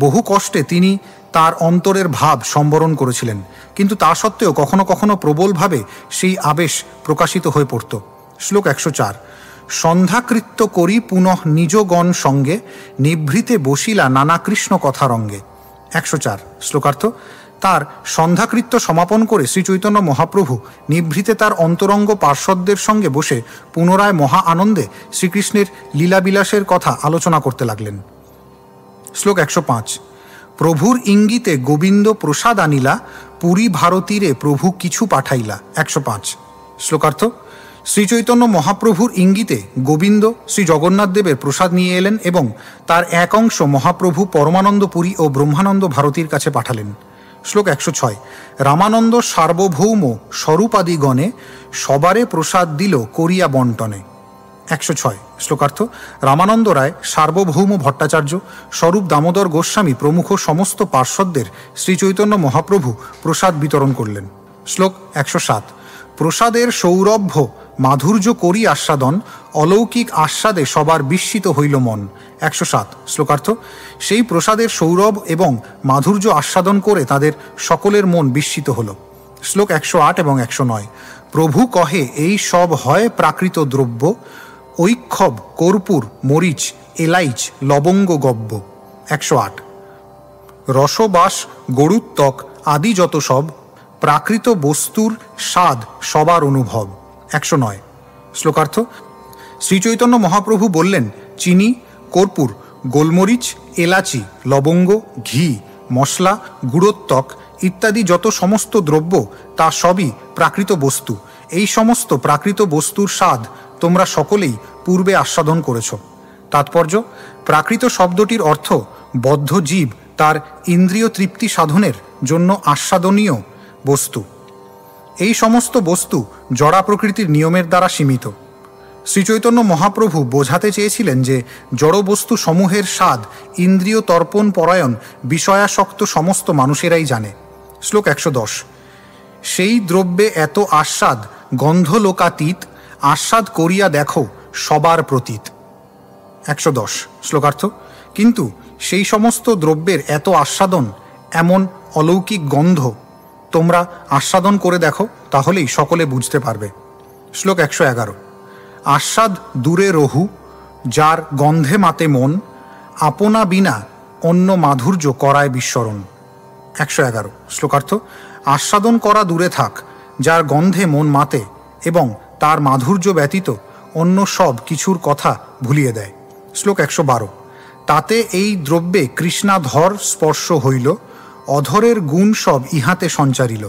বহু কষ্টে তিনি তার অন্তরের ভাব সম্বরণ করেছিলেন, কিন্তু তা সত্ত্বেও কখনো কখনো প্রবলভাবে সেই আবেশ প্রকাশিত হয়ে পড়ত। শ্লোক 104। সন্ধ্যাকৃত্য করি পুনঃ নিজগণ সঙ্গে, নিভৃতে বসিলা নানা কৃষ্ণ কথারঙ্গে। 104 শ্লোকার্থ। তার সন্ধ্যাকৃত্য সমাপন করে শ্রীচৈতন্য মহাপ্রভু নিভৃতে তার অন্তরঙ্গ পার্শ্বদের সঙ্গে বসে পুনরায় মহা আনন্দে শ্রীকৃষ্ণের লীলাবিলাসের কথা আলোচনা করতে লাগলেন। শ্লোক 105। প্রভুর ইঙ্গিতে গোবিন্দ প্রসাদ আনিলা, পুরী ভারতীরে প্রভু কিছু পাঠাইলা। 105 শ্লোকার্থ। শ্রীচৈতন্য মহাপ্রভুর ইঙ্গিতে গোবিন্দ শ্রী জগন্নাথ দেবের প্রসাদ নিয়ে এলেন এবং তার এক অংশ মহাপ্রভু পরমানন্দ পুরী ও ব্রহ্মানন্দ ভারতীর কাছে পাঠালেন। শ্লোক 106। রামানন্দ সার্বভৌম স্বরূপাদিগণে, সবারে প্রসাদ দিল করিয়া বন্টনে। 106 শ্লোকার্থ। রামানন্দ রায়, সার্বভৌম ভট্টাচার্য, স্বরূপ দামোদর গোস্বামী প্রমুখ সমস্ত পার্শ্বদের শ্রীচৈতন্য মহাপ্রভু প্রসাদ বিতরণ করলেন। শ্লোক 107। প্রসাদের সৌরভ্য মাধুর্য করি আস্বাদন, অলৌকিক আস্বাদে সবার বিস্মিত হইল মন। 107 শ্লোকার্থ। সেই প্রসাদের সৌরভ এবং মাধুর্য আস্বাদন করে তাদের সকলের মন বিস্মিত হল। শ্লোক 108 এবং 109। প্রভু কহে এই সব হয় প্রাকৃত দ্রব্য, ঐক্ষব কর্পূর মরিচ এলাইচ লবঙ্গ গব্য। 108। রসবাস গরুত্তক আদি যত সব, প্রাকৃত বস্তুর স্বাদ সবার অনুভব। 109 শ্লোকার্থ। শ্রীচৈতন্য মহাপ্রভু বললেন, চিনি, কর্পূর, গোলমরিচ, এলাচি, লবঙ্গ, ঘি, মশলা, গুড়োত্তক ইত্যাদি যত সমস্ত দ্রব্য তা সবই প্রাকৃত বস্তু। এই সমস্ত প্রাকৃত বস্তুর স্বাদ তোমরা সকলেই পূর্বে আস্বাদন করেছ। তাৎপর্য: প্রাকৃত শব্দটির অর্থ বদ্ধ জীব তার ইন্দ্রিয় তৃপ্তি সাধনের জন্য আস্বাদনীয় বস্তু। এই সমস্ত বস্তু জড়া প্রকৃতির নিয়মের দ্বারা সীমিত। শ্রীচৈতন্য মহাপ্রভু বোঝাতে চেয়েছিলেন যে জড় বস্তু সমূহের স্বাদ ইন্দ্রিয় তর্পণ পরায়ণ বিষয়াসক্ত সমস্ত মানুষেরাই জানে। শ্লোক 110। সেই দ্রব্যে এত আস্বাদ গন্ধলোকাতীত, আস্বাদ করিয়া দেখো সবার প্রতীত। 110 শ্লোকার্থ। কিন্তু সেই সমস্ত দ্রব্যের এত আস্বাদন, এমন অলৌকিক গন্ধ তোমরা আস্বাদন করে দেখো, তাহলেই সকলে বুঝতে পারবে। শ্লোক 111। আস্বাদ দূরে রহু, যার গন্ধে মাতে মন, আপনা বিনা অন্য মাধুর্য করায় বিস্মরণ। 111 শ্লোকার্থ। আস্বাদন করা দূরে থাক, যার গন্ধে মন মাতে এবং তার মাধুর্য ব্যতীত অন্য সব কিছুর কথা ভুলিয়ে দেয়। শ্লোক 112। তাতে এই দ্রব্যে কৃষ্ণাধর স্পর্শ হইল, অধরের গুণ সব ইহাতে সঞ্চারিল।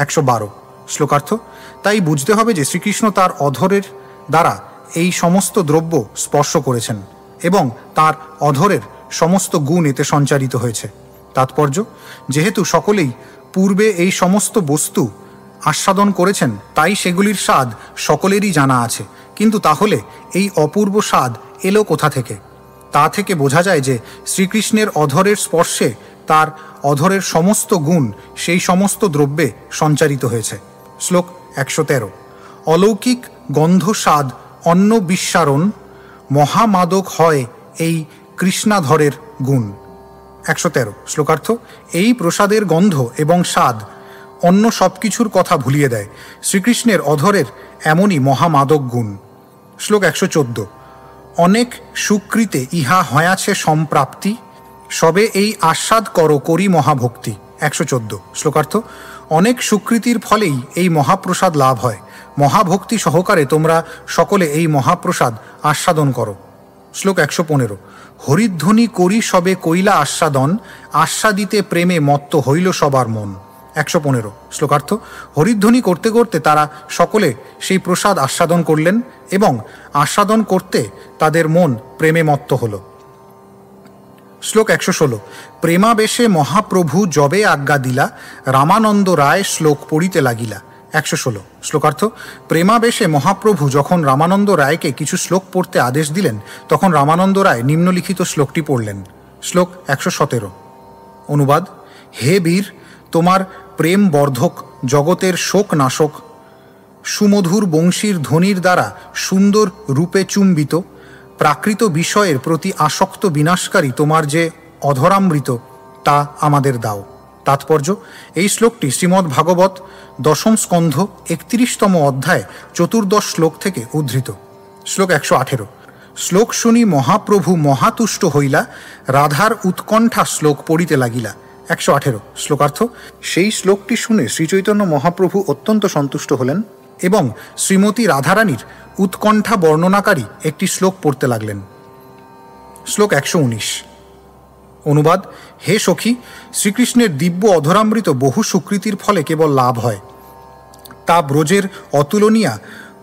112 শ্লোকার্থ। তাই বুঝতে হবে যে শ্রীকৃষ্ণ তার অধরের দ্বারা এই সমস্ত দ্রব্য স্পর্শ করেছেন এবং তার অধরের সমস্ত গুণ এতে সঞ্চারিত হয়েছে। তাৎপর্য: যেহেতু সকলেই পূর্বে এই সমস্ত বস্তু আস্বাদন করেছেন, তাই সেগুলির স্বাদ সকলেরই জানা আছে। কিন্তু তাহলে এই অপূর্ব স্বাদ এলো কোথা থেকে? তা থেকে বোঝা যায় যে শ্রীকৃষ্ণের অধরের স্পর্শে তার অধরের সমস্ত গুণ সেই সমস্ত দ্রব্যে সঞ্চারিত হয়েছে। শ্লোক 113। অলৌকিক গন্ধ স্বাদ অন্য বিশ্বারণ, মহামাদক হয় এই কৃষ্ণাধরের গুণ। 113 শ্লোকার্থ। এই প্রসাদের গন্ধ এবং স্বাদ অন্য সব কিছুর কথা ভুলিয়ে দেয়। শ্রীকৃষ্ণের অধরের এমনই মহামাদক গুণ। শ্লোক 114। অনেক সুকৃতে ইহা হয়াছে সম্প্রাপ্তি, সবে এই আস্বাদ করো করি মহাভক্তি। 114 শ্লোকার্থ। অনেক সুকৃতির ফলেই এই মহাপ্রসাদ লাভ হয়। মহাভক্তি সহকারে তোমরা সকলে এই মহাপ্রসাদ আস্বাদন করো। শ্লোক 115। হরিধ্বনি করি সবে কইলা আস্বাদন, আস্বাদিতে প্রেমে মত্ত হইল সবার মন। 115 শ্লোকার্থ। হরিধ্বনি করতে করতে তারা সকলে সেই প্রসাদ আস্বাদন করলেন এবং আস্বাদন করতে তাদের মন প্রেমে মত্ত হল। শ্লোক 116। প্রেমাবেশে মহাপ্রভু যবে আজ্ঞা দিলা, রামানন্দ রায় শ্লোক পড়িতে লাগিলা। 116 শ্লোকার্থ। প্রেমাবেশে মহাপ্রভু যখন রামানন্দ রায়কে কিছু শ্লোক পড়তে আদেশ দিলেন, তখন রামানন্দ রায় নিম্নলিখিত শ্লোকটি পড়লেন। শ্লোক 117। অনুবাদ: হে বীর, তোমার প্রেম বর্ধক, জগতের শোক নাশক, সুমধুর বংশীর ধ্বনির দ্বারা সুন্দর রূপে চুম্বিত, প্রাকৃত বিষয়ের প্রতি আসক্ত বিনাশকারী তোমার যে অধরামৃত, তা আমাদের দাও। তাৎপর্য: এই শ্লোকটি শ্রীমদ্ ভাগবত দশম স্কন্ধ 31তম অধ্যায় 14 শ্লোক থেকে উদ্ধৃত। শ্লোক 118। শ্লোক শুনি মহাপ্রভু মহাতুষ্ট হইলা, রাধার উৎকণ্ঠা শ্লোক পড়িতে লাগিলা। 118। শ্লোকার্থ: সেই শ্লোকটি শুনে শ্রীচৈতন্য মহাপ্রভু অত্যন্ত সন্তুষ্ট হলেন এবং শ্রীমতী রাধারানীর উৎকণ্ঠা বর্ণনাকারী একটি শ্লোক পড়তে লাগলেন। শ্লোক 119। অনুবাদ: হে সখী, শ্রীকৃষ্ণের দিব্য অধরামৃত বহু সুকৃতির ফলে কেবল লাভ হয়। তা ব্রজের অতুলনীয়া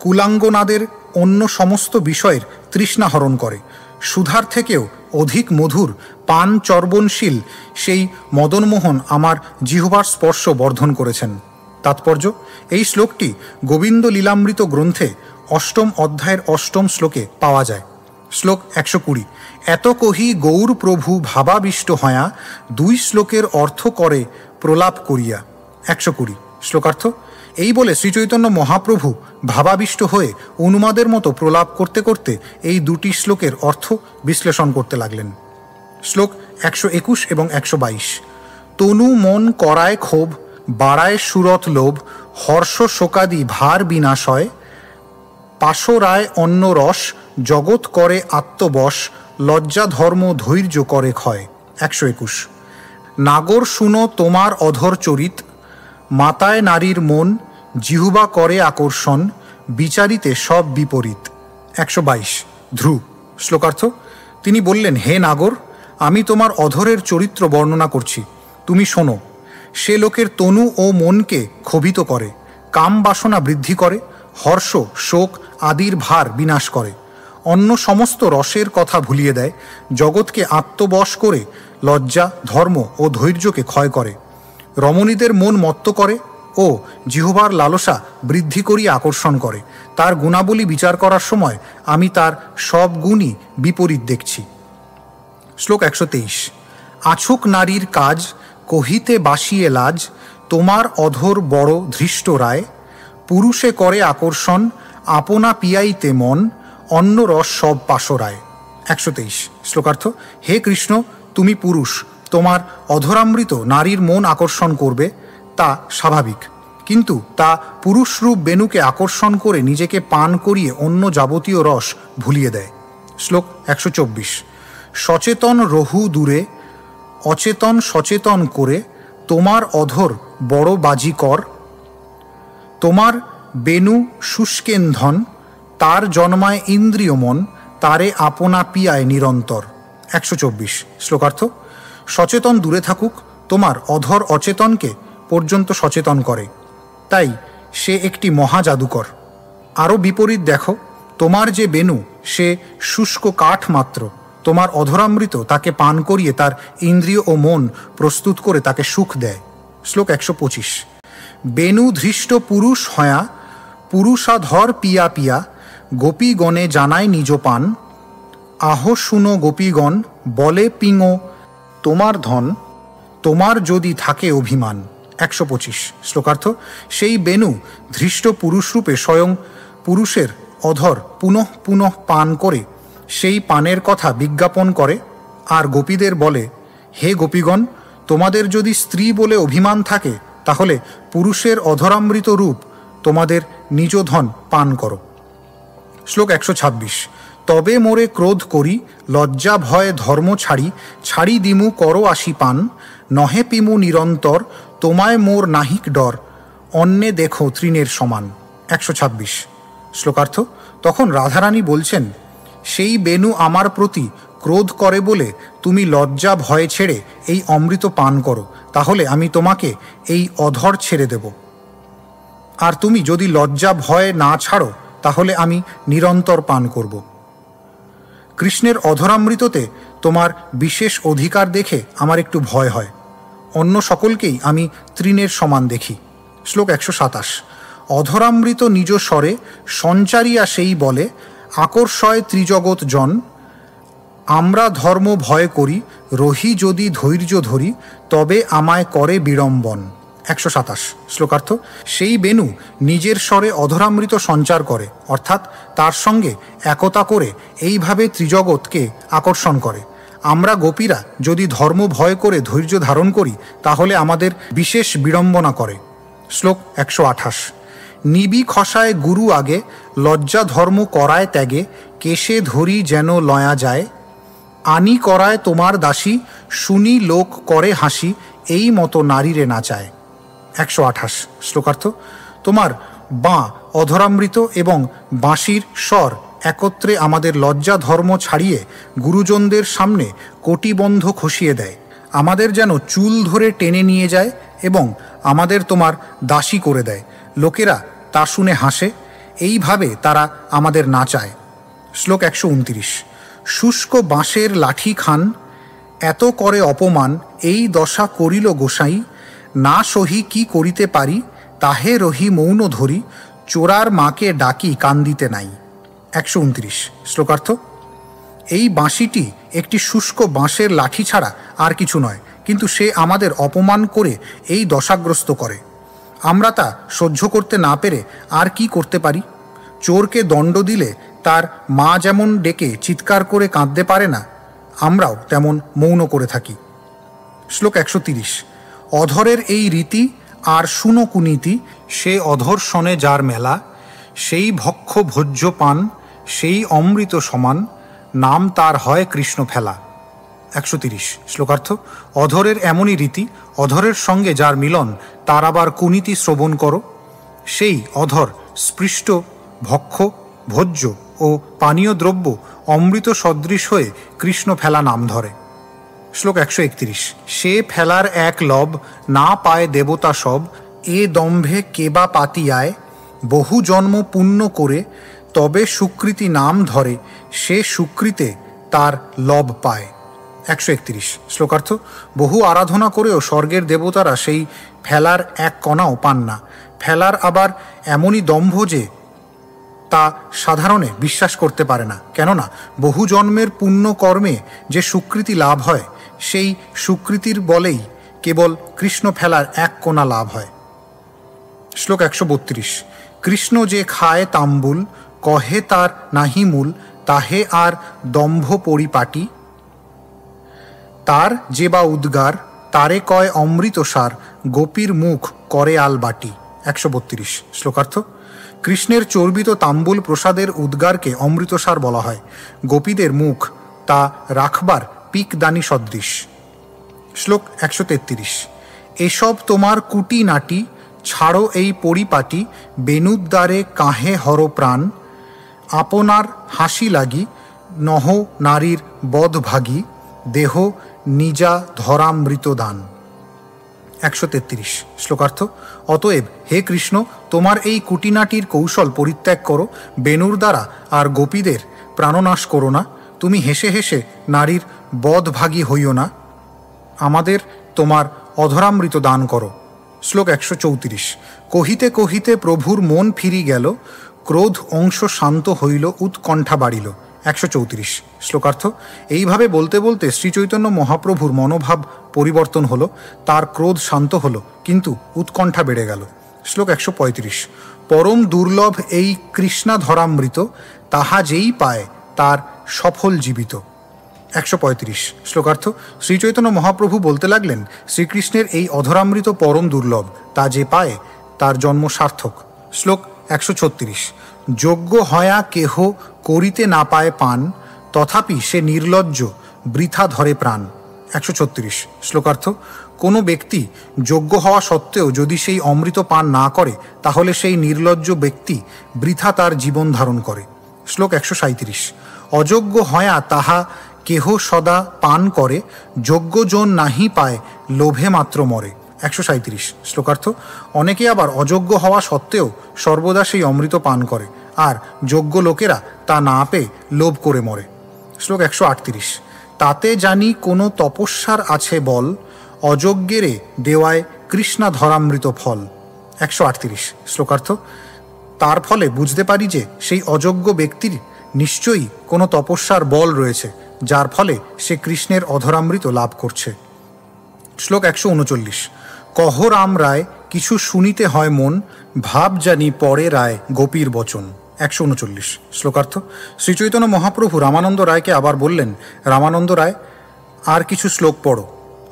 কুলাঙ্গনাদের অন্য সমস্ত বিষয়ের তৃষ্ণা হরণ করে। সুধার থেকেও অধিক মধুর পান চর্বণশীল সেই মদনমোহন আমার জিহ্বার স্পর্শ বর্ধন করেছেন। তাৎপর্য: এই শ্লোকটি গোবিন্দ লীলামৃত গ্রন্থে 8ম অধ্যায়ের 8ম শ্লোকে পাওয়া যায়। শ্লোক 120। এত কহি গৌর প্রভু ভাবাবিষ্ট হয়া, 2 শ্লোকের অর্থ করে প্রলাপ করিয়া। 120। শ্লোকার্থ: এই বলে শ্রীচৈতন্য মহাপ্রভু ভাবাবিষ্ট হয়ে উন্মাদের মতো প্রলাপ করতে করতে এই 2টি শ্লোকের অর্থ বিশ্লেষণ করতে লাগলেন। শ্লোক 121 এবং 122। তনু মন করায় ক্ষোভ, বাড়ায় সুরত লোভ, হর্ষ শোকাদি ভার বিনাশয়, পাশরায় অন্য রস, জগৎ করে আত্মবশ, লজ্জা ধর্ম ধৈর্য করে ক্ষয়। 121। নাগর শুনো তোমার অধর চরিত, মাতায় নারীর মন, জিহুবা করে আকর্ষণ, বিচারিতে সব বিপরীত। 122। ধ্রু। শ্লোকার্থ: তিনি বললেন, হে নাগর, আমি তোমার অধরের চরিত্র বর্ণনা করছি, তুমি শোনো। সে লোকের তনু ও মনকে ক্ষোভিত করে, কাম বাসনা বৃদ্ধি করে, হর্ষ শোক আদির ভার বিনাশ করে, অন্য সমস্ত রসের কথা ভুলিয়ে দেয়, জগৎকে আত্মবশ করে লজ্জা ধর্ম ও ধৈর্যকে ক্ষয় করে, রমণীদের মন মত্ত করে ও জিহ্বার লালসা বৃদ্ধি করিয়ে আকর্ষণ করে। তার গুণাবলী বিচার করার সময় আমি তার সব গুণই বিপরীত দেখছি। শ্লোক 123। আছুক নারীর কাজ, কহিতে বাসিয়ে লাজ, তোমার অধর বড় ধৃষ্ট রায়, পুরুষে করে আকর্ষণ, আপনা পিয়াইতে মন, অন্য রস সব পাশরায়। 123। শ্লোকার্থ: হে কৃষ্ণ, তুমি পুরুষ, তোমার অধরামৃত নারীর মন আকর্ষণ করবে, তা স্বাভাবিক, কিন্তু তা পুরুষরূপ বেণুকে আকর্ষণ করে নিজেকে পান করিয়ে অন্য যাবতীয় রস ভুলিয়ে দেয়। শ্লোক 124। সচেতন রহু দূরে, অচেতন সচেতন করে, তোমার অধর বড় বাজি কর, তোমার বেণু শুষ্কেন্ধন, তার জন্মায় ইন্দ্রিয় মন, তারে আপনা পিয়ায় নিরন্তর। 124। শ্লোকার্থ: সচেতন দূরে থাকুক, তোমার অধর অচেতনকে পর্যন্ত সচেতন করে, তাই সে একটি মহা জাদুকর। আরও বিপরীত দেখো, তোমার যে বেণু সে শুষ্ক কাঠ মাত্র, তোমার অধরামৃত তাকে পান করিয়ে তার ইন্দ্রিয় ও মন প্রস্তুত করে তাকে সুখ দেয়। শ্লোক 125। বেণু ধৃষ্ট পুরুষ হয়া, পুরুষাধর পিয়া পিয়া, গোপীগণে জানায় নিজ পান, আহ শুনো গোপীগণ, বলে পিঙো তোমার ধন, তোমার যদি থাকে অভিমান। 125। শ্লোকার্থ: সেই বেণু ধৃষ্ট পুরুষরূপে স্বয়ং পুরুষের অধর পুনঃ পুনঃ পান করে সেই পানের কথা বিজ্ঞাপন করে আর গোপীদের বলে, হে গোপীগণ, তোমাদের যদি স্ত্রী বলে অভিমান থাকে তাহলে পুরুষের অধরামৃত রূপ তোমাদের নিজ ধন পান করো। শ্লোক 126। তবে মোরে ক্রোধ করি, লজ্জা ভয় ধর্ম ছাড়ি, ছাড়ি দিমু করো আসি পান, নহে পিমু নিরন্তর, তোমায় মোর নাহিক ডর, অন্যে দেখো তৃণের সমান। 126। শ্লোকার্থ: তখন রাধারানী বলছেন, সেই বেণু আমার প্রতি ক্রোধ করে বলে তুমি লজ্জা ভয় ছেড়ে এই অমৃত পান করো, তাহলে আমি তোমাকে এই অধর ছেড়ে দেব। আর তুমি যদি লজ্জা ভয় না ছাড়ো তাহলে আমি নিরন্তর পান করব। কৃষ্ণের অধরামৃততে তোমার বিশেষ অধিকার দেখে আমার একটু ভয় হয়, অন্য সকলকেই আমি তৃণের সমান দেখি। শ্লোক 127। অধরামৃত নিজ স্বরে সঞ্চারিয়া সেই বলে, আকর্ষয় ত্রিজগৎ জন, আমরা ধর্ম ভয় করি, রহি যদি ধৈর্য ধরি, তবে আমায় করে বিড়ম্বন। 127 শ্লোকার্থ। সেই বেণু নিজের স্বরে অধরামৃত সঞ্চার করে, অর্থাৎ তার সঙ্গে একতা করে এইভাবে ত্রিজগৎকে আকর্ষণ করে। আমরা গোপীরা যদি ধর্ম ভয় করে ধৈর্য ধারণ করি, তাহলে আমাদের বিশেষ বিড়ম্বনা করে। শ্লোক 128। নিবি খসায় গুরু আগে, লজ্জা ধর্ম করায় ত্যাগে, কেশে ধরি যেন লয়া যায়, আনি করায় তোমার দাসী, শুনি লোক করে হাসি, এই মতো নারীরে নাচায়। 128 শ্লোকার্থ। তোমার বাঁ অধরামৃত এবং বাঁশির স্বর একত্রে আমাদের লজ্জা ধর্ম ছাড়িয়ে গুরুজনদের সামনে কটিবন্ধ খসিয়ে দেয়, আমাদের যেন চুল ধরে টেনে নিয়ে যায় এবং আমাদের তোমার দাসী করে দেয়। লোকেরা তা শুনে হাসে, এইভাবে তারা আমাদের নাচায়। শ্লোক 129। শুষ্ক বাঁশের লাঠি খান, এত করে অপমান, এই দশা করিল গোসাই, না সহি কি করিতে পারি, তাহে রহি মৌন ধরি, চোরার মাকে ডাকি কান্দিতে নাই। 129 শ্লোকার্থ। এই বাঁশিটি একটি শুষ্ক বাঁশের লাঠি ছাড়া আর কিছু নয়, কিন্তু সে আমাদের অপমান করে এই দশাগ্রস্ত করে। আমরা তা সহ্য করতে না পেরে আর কি করতে পারি? চোরকে দণ্ড দিলে তার মা যেমন ডেকে চিৎকার করে কাঁদতে পারে না, আমরাও তেমন মৌন করে থাকি। শ্লোক 130। অধরের এই রীতি আর শুনো কুনীতি, সে অধর শনে যার মেলা, সেই ভক্ষ ভোজ্য পান, সেই অমৃত সমান, নাম তার হয় কৃষ্ণ ফেলা। 130 শ্লোকার্থ। অধরের এমনই রীতি, অধরের সঙ্গে যার মিলন, তার আবার কুনীতি শ্রবণ করো। সেই অধর স্পৃষ্ট ভক্ষ ভোজ্য ও পানীয় দ্রব্য অমৃত সদৃশ হয়ে কৃষ্ণ ফেলা নাম ধরে। শ্লোক 131। সে ফেলার এক লব, না পায় দেবতা সব, এ দম্ভে কেবা পাতিয়ায়, বহু জন্ম পুণ্য করে, তবে সুকৃতি নাম ধরে, সে সুকৃতে তার লব পায়। 131 শ্লোকার্থ। বহু আরাধনা করেও স্বর্গের দেবতারা সেই ফেলার এক কণাও পান না। ফেলার আবার এমনই দম্ভ যে তা সাধারণে বিশ্বাস করতে পারে না, কেননা বহু জন্মের পুণ্য কর্মে যে সুকৃতি লাভ হয়, সেই সুকৃতির বলেই কেবল কৃষ্ণ ফেলার এক কোণা লাভ হয়। শ্লোক 132। কৃষ্ণ যে খায় তাম্বুল, কহে তার নাহি মূল, তাহে আর দম্ভ পরিপাটি, তার যে বা উদ্গার, তারে কয় অমৃতসার, গোপীর মুখ করে আলবাটি। 132 শ্লোকার্থ। কৃষ্ণের চর্বিত তাম্বুল প্রসাদের উদ্গারকে অমৃতসার বলা হয়। গোপীদের মুখ তা রাখবার পিকদানি সদৃশ। শ্লোক 133। এসব তোমার কুটি নাটি, ছাড়ো এই পরিপাটি, বেনুদ্বারে কাহে হর প্রাণ, আপনার হাসি লাগি, নহ নারীর বধভাগী, দেহ নিজা ধরামৃত দান। 133 শ্লোকার্থ। অতএব হে কৃষ্ণ, তোমার এই কুটিনাটির কৌশল পরিত্যাগ করো, বেনুর দ্বারা আর গোপীদের প্রাণনাশ করো না, তুমি হেসে হেসে নারীর বধভাগী হইও না, আমাদের তোমার অধরামৃত দান করো। শ্লোক 134। কহিতে কহিতে প্রভুর মন ফিরি গেল, ক্রোধ অংশ শান্ত হইল, উৎকণ্ঠা বাড়িল। 134 শ্লোকার্থ। এইভাবে বলতে বলতে শ্রীচৈতন্য মহাপ্রভুর মনোভাব পরিবর্তন হলো, তার ক্রোধ শান্ত হলো, কিন্তু উৎকণ্ঠা বেড়ে গেল। শ্লোক 135। পরম দুর্লভ এই কৃষ্ণাধরামৃত, তাহা যেই পায় তার সফল জীবিত। 135 শ্লোকার্থ। শ্রীচৈতন্য মহাপ্রভু বলতে লাগলেন, শ্রীকৃষ্ণের এই অধরামৃত পরম দুর্লভ, তা যে পায় তার জন্ম সার্থক। শ্লোক 136। যোগ্য হয়া কেহ করিতে না পায় পান, তথাপি সে নির্লজ্জ বৃথা ধরে প্রাণ। 136 শ্লোকার্থ। কোনো ব্যক্তি যোগ্য হওয়া সত্ত্বেও যদি সেই অমৃত পান না করে, তাহলে সেই নির্লজ্জ ব্যক্তি বৃথা তার জীবন ধারণ করে। শ্লোক 137। অযোগ্য হয়া তাহা কেহ সদা পান করে, যোগ্যজন নাহি পায় লোভে মাত্র মরে। 137 শ্লোকার্থ। অনেকে আবার অযোগ্য হওয়া সত্ত্বেও সর্বদা সেই অমৃত পান করে, আর যোগ্য লোকেরা তা না পেয়ে লোভ করে মরে। শ্লোক 138। তাতে জানি কোনো তপস্যার আছে বল, অযোগ্যেরে দেওয়ায় কৃষ্ণাধরামৃত ফল। 138 শ্লোকার্থ। তার ফলে বুঝতে পারি যে সেই অযোগ্য ব্যক্তির নিশ্চয়ই কোনো তপস্যার বল রয়েছে, যার ফলে সে কৃষ্ণের অধরামৃত লাভ করছে। শ্লোক 139। কহ রাম রায় কিছু শুনিতে হয় মন, ভাব জানি পরে রায় গোপীর বচন। 139। শ্লোকার্থ। শ্রীচৈতন্য মহাপ্রভু রামানন্দ রায়কে আবার বললেন, রামানন্দ রায়, আর কিছু শ্লোক পড়ো,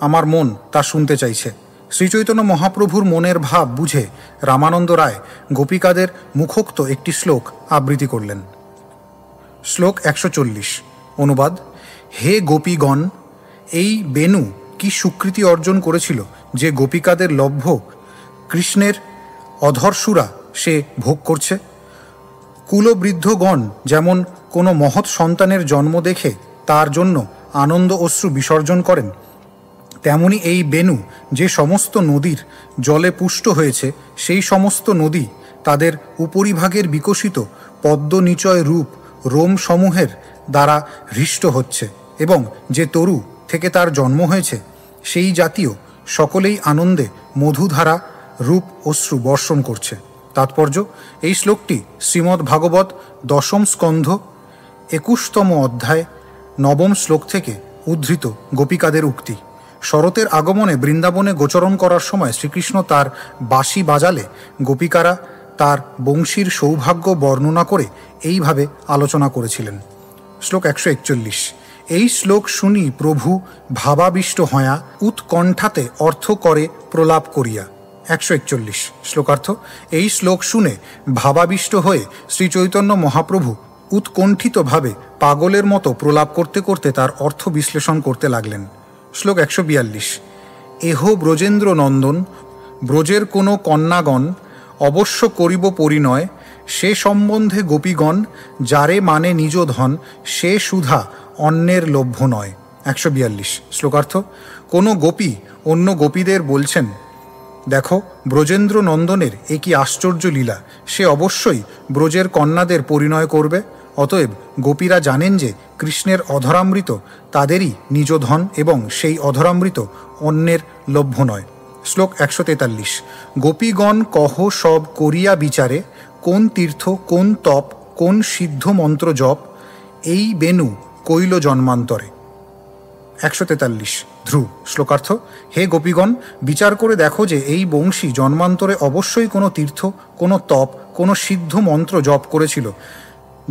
আমার মন তা শুনতে চাইছে। শ্রীচৈতন্য মহাপ্রভুর মনের ভাব বুঝে রামানন্দ রায় গোপিকাদের মুখোক্ত একটি শ্লোক আবৃত্তি করলেন। শ্লোক 140। অনুবাদ। হে গোপীগণ, এই বেণু কি সুকৃতি অর্জন করেছিল যে গোপিকাদের লভ্য কৃষ্ণের অধরসুরা সে ভোগ করছে? কুলবৃদ্ধগণ যেমন কোনো মহৎ সন্তানের জন্ম দেখে তার জন্য আনন্দ অশ্রু বিসর্জন করেন, তেমনি এই বেণু যে সমস্ত নদীর জলে পুষ্ট হয়েছে, সেই সমস্ত নদী তাদের উপরিভাগের বিকশিত পদ্মনিচয় রূপ রোমসমূহের দ্বারা হৃষ্ট হচ্ছে, এবং যে তরু থেকে তার জন্ম হয়েছে সেই জাতীয় সকলেই আনন্দে মধুধারা রূপ অশ্রু বর্ষণ করছে। তাৎপর্য। এই শ্লোকটি শ্রীমদ্ ভাগবত 10ম স্কন্ধ 21তম অধ্যায় 9ম শ্লোক থেকে উদ্ধৃত গোপিকাদের উক্তি। শরতের আগমনে বৃন্দাবনে গোচরণ করার সময় শ্রীকৃষ্ণ তার বাঁশি বাজালে গোপিকারা তার বংশীর সৌভাগ্য বর্ণনা করে এইভাবে আলোচনা করেছিলেন। শ্লোক 141। এই শ্লোক শুনি প্রভু ভাবাবিষ্ট হয়া উৎকণ্ঠাতে অর্থ করে প্রলাপ করিয়া। 141। শ্লোকার্থ। এই শ্লোক শুনে ভাবাবিষ্ট হয়ে শ্রীচৈতন্য মহাপ্রভু উৎকণ্ঠিতভাবে পাগলের মতো প্রলাপ করতে করতে তার অর্থ বিশ্লেষণ করতে লাগলেন। শ্লোক 142। এহ ব্রজেন্দ্র নন্দন, ব্রজের কোনো কন্যাগণ অবশ্য করিব পরিণয়, সে সম্বন্ধে গোপীগণ যারে মানে নিজ ধন, সে সুধা অন্যের লভ্য নয়। 142। শ্লোকার্থ। কোনো গোপী অন্য গোপীদের বলছেন, দেখো ব্রজেন্দ্র নন্দনের এ কি আশ্চর্য লীলা, সে অবশ্যই ব্রজের কন্যাদের পরিণয় করবে। অতএব গোপীরা জানেন যে কৃষ্ণের অধরামৃত তাদেরই নিজ ধন এবং সেই অধরামৃত অন্যের লভ্য নয়। শ্লোক 143। গোপীগণ কহ সব করিয়া বিচারে, কোন তীর্থ কোন তপ কোন সিদ্ধ মন্ত্র জপ, এই বেণু কৈল জন্মান্তরে। 143 ধ্রুব। শ্লোকার্থ। হে গোপীগণ, বিচার করে দেখো যে এই বংশী জন্মান্তরে অবশ্যই কোনো তীর্থ কোনো তপ কোনো সিদ্ধ মন্ত্র জপ করেছিল,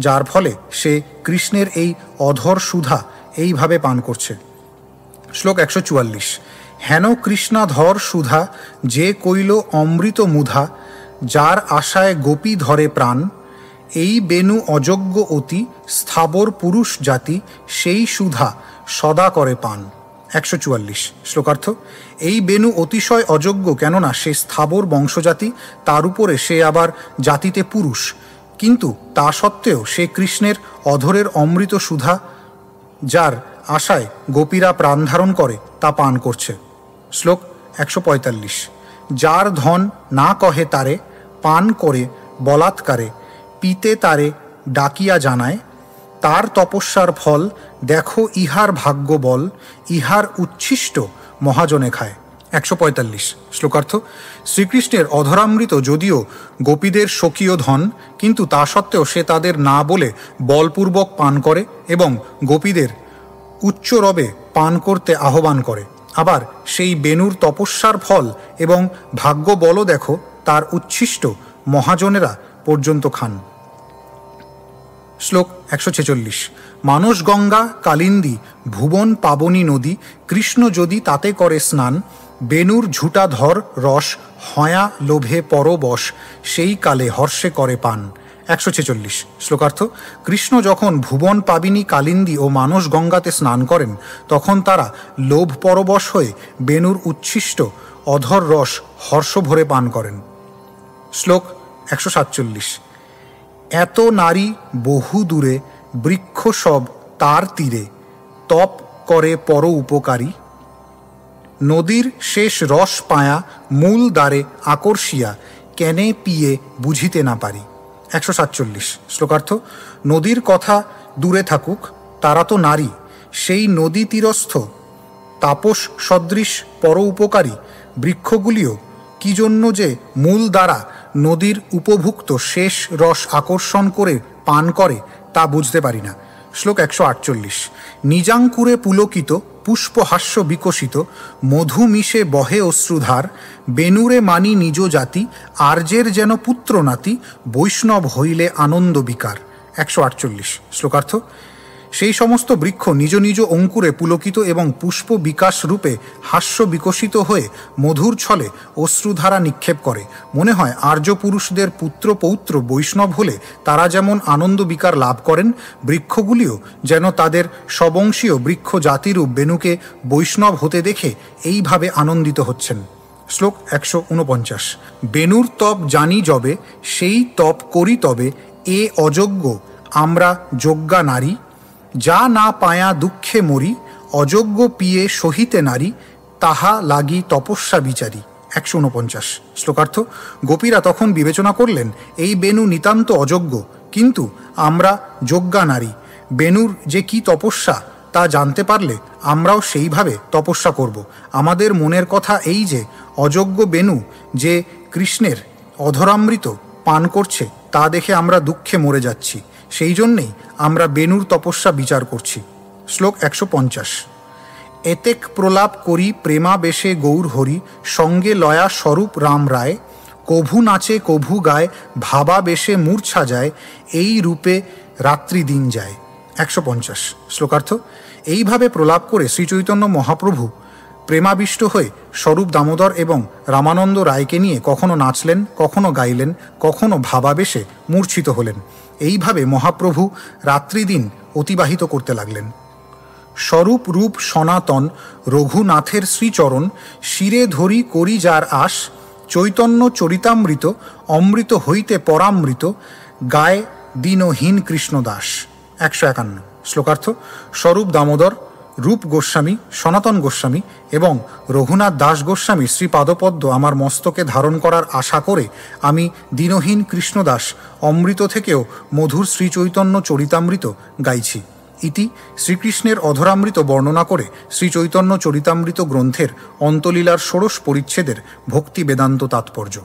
যার ফলে সে কৃষ্ণের এই অধর সুধা এইভাবে পান করছে। শ্লোক 144। হেন কৃষ্ণাধর সুধা যে কৈল অমৃত মুধা, যার আশায় গোপী ধরে প্রাণ, এই বেণু অযোগ্য অতি স্থাবর পুরুষ জাতি, সেই সুধা সদা করে পান। 144। শ্লোকার্থ। এই বেণু অতিশয় অযোগ্য, কেননা সে স্থাবর বংশজাতি, তার উপরে সে আবার জাতিতে পুরুষ, কিন্তু তা সত্ত্বেও সে কৃষ্ণের অধরের অমৃত সুধা, যার আশায় গোপীরা প্রাণ ধারণ করে, তা পান করছে। শ্লোক 145। যার ধন না কহে তারে, পান করে বলাৎকারে, পিতে তারে ডাকিয়া জানায়, তার তপস্যার ফল দেখো ইহার ভাগ্য বল, ইহার উচ্ছিষ্ট মহাজনে খায়। 145। শ্লোকার্থ। শ্রীকৃষ্ণের অধরামৃত যদিও গোপীদের স্বকীয় ধন, কিন্তু তা সত্ত্বেও সে তাদের না বলে বলপূর্বক পান করে এবং গোপীদের উচ্চ রবে পান করতে আহ্বান করে। আবার সেই বেণুর তপস্যার ফল এবং ভাগ্য বলও দেখো তার উচ্ছিষ্ট মহাজনেরা পর্যন্ত খান। শ্লোক 146। মানস গঙ্গা কালিন্দী ভুবন পাবনী নদী, কৃষ্ণ যদি তাতে করে স্নান, বেণুর ঝুটাধর রস হয়া লোভে পরবশ, সেই কালে হর্ষে করে পান। 146। শ্লোকার্থ। কৃষ্ণ যখন ভুবন পাবিনী কালিন্দী ও মানস গঙ্গাতে স্নান করেন, তখন তারা লোভ পরবশ হয়ে বেণুর উচ্ছিষ্ট অধর রস হর্ষ ভরে পান করেন। শ্লোক 147। এত নারী বহু দূরে, বৃক্ষ সব তার তীরে, তপ করে পর উপকারী, নদীর শেষ রস পায়া মূল দ্বারে আকর্ষিয়া, কেনে পিয়ে বুঝিতে না পারি। 147। শ্লোকার্থ। নদীর কথা দূরে থাকুক, তারা তো নারী, সেই নদী তীরস্থ তাপস সদৃশ পর উপকারী বৃক্ষগুলিও কি জন্য যে মূল দ্বারা নদীর উপভুক্ত শেষ রস আকর্ষণ করে পান করে, তা বুঝতে পারি না। শ্লোক 148। নিজাঙ্কুরে পুলকিত পুষ্পহাস্য বিকশিত মধু মিশে বহে অশ্রুধার বেনুরে মানি নিজ জাতি আর্যের যেন পুত্র নাতি বৈষ্ণব হইলে আনন্দ বিকার। 148। শ্লোকার্থ। সেই সমস্ত বৃক্ষ নিজ নিজ অঙ্কুরে পুলকিত এবং পুষ্প বিকাশ রূপে হাস্য বিকশিত হয়ে মধুর ছলে অশ্রুধারা নিক্ষেপ করে। মনে হয় আর্য পুরুষদের পুত্র পৌত্র বৈষ্ণব হলে তারা যেমন আনন্দ বিকার লাভ করেন, বৃক্ষগুলিও যেন তাদের স্ববংশীয় বৃক্ষ জাতিরূপ বেনুকে বৈষ্ণব হতে দেখে এইভাবে আনন্দিত হচ্ছেন। শ্লোক 149। বেনুর তপ জানি যবে সেই তপ করি তবে এ অযোগ্য আমরা যজ্ঞা নারী যা না পায়া দুঃখে মরি অযোগ্য পিয়ে সহিতে নারী তাহা লাগি তপস্যা বিচারী। 149। শ্লোকার্থ। গোপীরা তখন বিবেচনা করলেন এই বেনু নিতান্ত অযোগ্য, কিন্তু আমরা যজ্ঞা নারী, বেনুর যে কি তপস্যা তা জানতে পারলে আমরাও সেইভাবে তপস্যা করব। আমাদের মনের কথা এই যে অযোগ্য বেনু যে কৃষ্ণের অধরামৃত পান করছে তা দেখে আমরা দুঃখে মরে যাচ্ছি, সেই জন্যেই আমরা বেনুর তপস্যা বিচার করছি। শ্লোক 150। এতেক প্রলাপ করি প্রেমাবেশে গৌর হরি সঙ্গে লয়া স্বরূপ রাম রায় কভু নাচে কভু গায় ভাবাবেশে মূর্ছা যায় এই রূপে রাত্রি দিন যায়। 150। শ্লোকার্থ। এইভাবে প্রলাপ করে শ্রীচৈতন্য মহাপ্রভু প্রেমাবিষ্ট হয়ে স্বরূপ দামোদর এবং রামানন্দ রায়কে নিয়ে কখনো নাচলেন, কখনো গাইলেন, কখনো ভাবাবেশে মূর্ছিত হলেন। এইভাবে মহাপ্রভু রাত্রিদিন অতিবাহিত করতে লাগলেন। স্বরূপ রূপ সনাতন রঘুনাথের শ্রীচরণ শিরে ধরি করি যার আশ চৈতন্য চরিতামৃত অমৃত হইতে পরামৃত গায় দীনহীন কৃষ্ণদাস। 151। শ্লোকার্থ। স্বরূপ দামোদর, রূপ গোস্বামী, সনাতন গোস্বামী এবং রঘুনাথ দাস গোস্বামী শ্রীপাদপদ্ম আমার মস্তকে ধারণ করার আশা করে আমি দীনহীন কৃষ্ণদাস অমৃত থেকেও মধুর শ্রীচৈতন্য চরিতামৃত গাইছি। ইতি শ্রীকৃষ্ণের অধরামৃত বর্ণনা করে শ্রীচৈতন্য চরিতামৃত গ্রন্থের অন্তলীলার ষোড়শ পরিচ্ছেদের ভক্তি বেদান্ত তাৎপর্য।